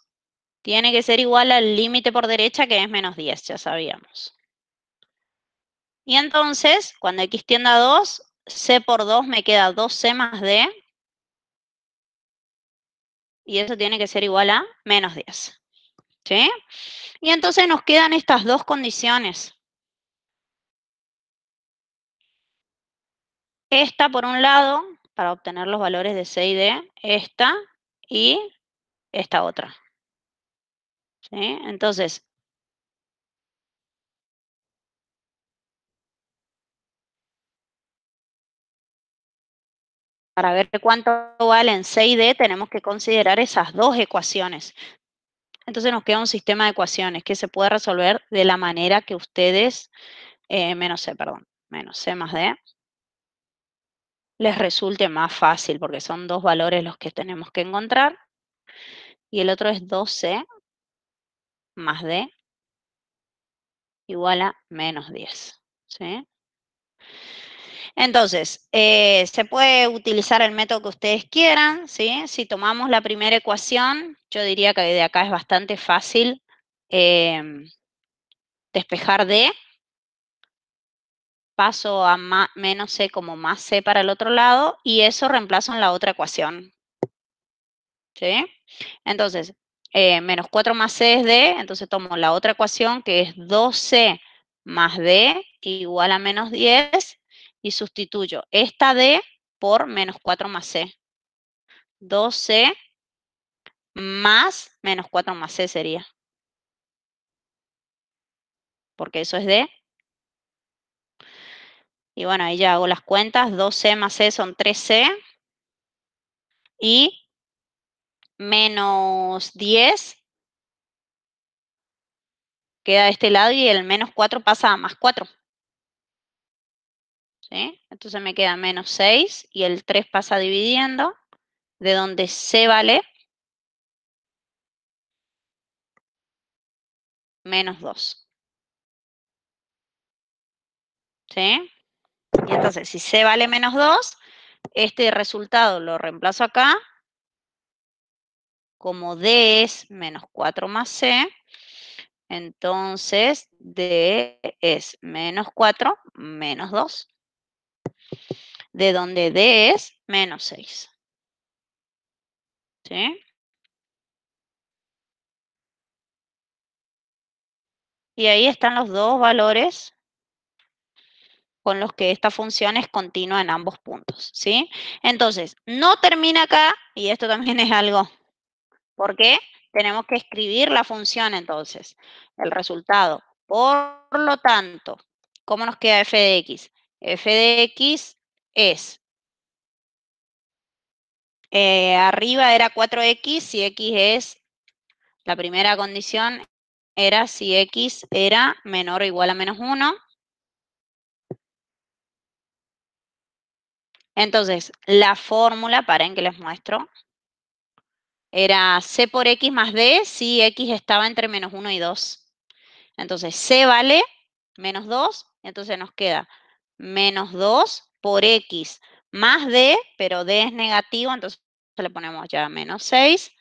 tiene que ser igual al límite por derecha, que es menos 10, ya sabíamos. Y entonces, cuando x tiende a 2, c por 2 me queda 2c más d. Y eso tiene que ser igual a menos 10. ¿Sí? Y entonces nos quedan estas dos condiciones. Esta, por un lado, para obtener los valores de c y d, esta y esta otra. ¿Sí? Entonces, para ver cuánto valen c y d, tenemos que considerar esas dos ecuaciones. Entonces nos queda un sistema de ecuaciones que se puede resolver de la manera que ustedes, menos C más D, les resulte más fácil, porque son dos valores los que tenemos que encontrar. Y el otro es 2C más D igual a menos 10. ¿Sí? Entonces, se puede utilizar el método que ustedes quieran, ¿sí? Si tomamos la primera ecuación, yo diría que de acá es bastante fácil despejar D. Paso a menos C como más C para el otro lado y eso reemplazo en la otra ecuación. ¿Sí? Entonces, menos 4 más C es D, entonces tomo la otra ecuación que es 2C más D igual a menos 10 y sustituyo esta D por menos 4 más C. 2C más menos 4 más C sería. Porque eso es D. Y bueno, ahí ya hago las cuentas. 2C más C son 3C. Y menos 10 queda de este lado y el menos 4 pasa a más 4. ¿Sí? Entonces me queda menos 6 y el 3 pasa dividiendo, de donde C vale menos 2. ¿Sí? Y entonces, si C vale menos 2, este resultado lo reemplazo acá. Como D es menos 4 más C, entonces D es menos 4 menos 2. De donde D es menos 6. ¿Sí? Y ahí están los dos valores con los que esta función es continua en ambos puntos, ¿sí? Entonces, no termina acá, y esto también es algo, ¿por qué? Tenemos que escribir la función entonces, el resultado. Por lo tanto, ¿cómo nos queda f de x? F de x es, arriba era 4x, si x es, la primera condición era si x era menor o igual a menos 1. Entonces, la fórmula, paren que les muestro, era C por X más D si X estaba entre menos 1 y 2. Entonces, C vale menos 2, entonces nos queda menos 2 por X más D, pero D es negativo, entonces le ponemos ya menos 6,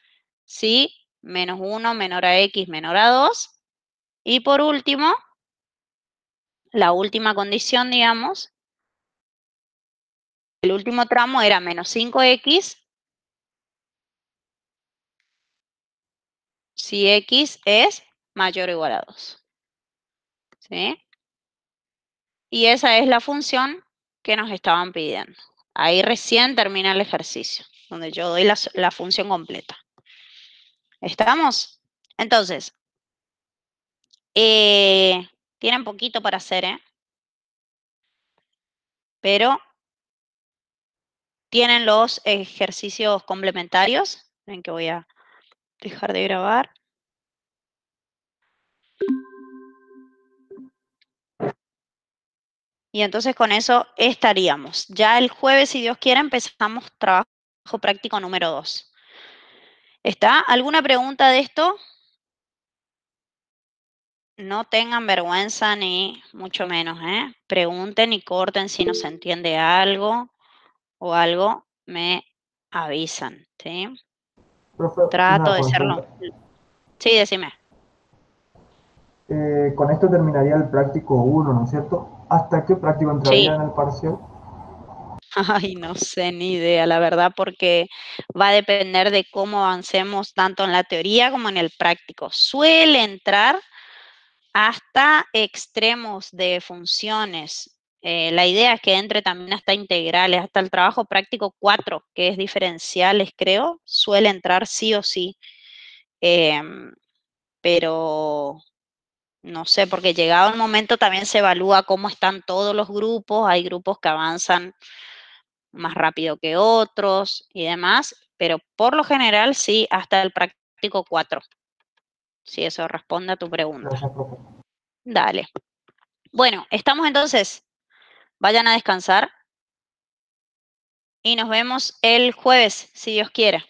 si menos 1 menor a X menor a 2. Y por último, la última condición, digamos, el último tramo era menos 5X si X es mayor o igual a 2. ¿Sí? Y esa es la función que nos estaban pidiendo. Ahí recién termina el ejercicio, donde yo doy la función completa. ¿Estamos? Entonces, tienen poquito para hacer, pero tienen los ejercicios complementarios. Ven que voy a dejar de grabar. Y entonces con eso estaríamos. Ya el jueves, si Dios quiere, empezamos trabajo práctico número 2. ¿Está? ¿Alguna pregunta de esto? No tengan vergüenza ni mucho menos, ¿eh? Pregunten y corten si no se entiende algo o algo, me avisan, ¿sí? Profe, Trato una de serlo. consulta. Sí, decime. Con esto terminaría el práctico 1, ¿no es cierto? ¿Hasta qué práctico entraría Sí. en el parcial? Ay, no sé ni idea, la verdad, porque va a depender de cómo avancemos tanto en la teoría como en el práctico. Suele entrar hasta extremos de funciones. La idea es que entre también hasta integrales, hasta el trabajo práctico 4, que es diferenciales, creo, suele entrar sí o sí. Pero no sé, porque llegado el momento también se evalúa cómo están todos los grupos. Hay grupos que avanzan más rápido que otros y demás, pero por lo general sí, hasta el práctico 4. si eso responde a tu pregunta. Gracias, profe. Dale. Bueno, estamos entonces. Vayan a descansar. Y nos vemos el jueves, si Dios quiere.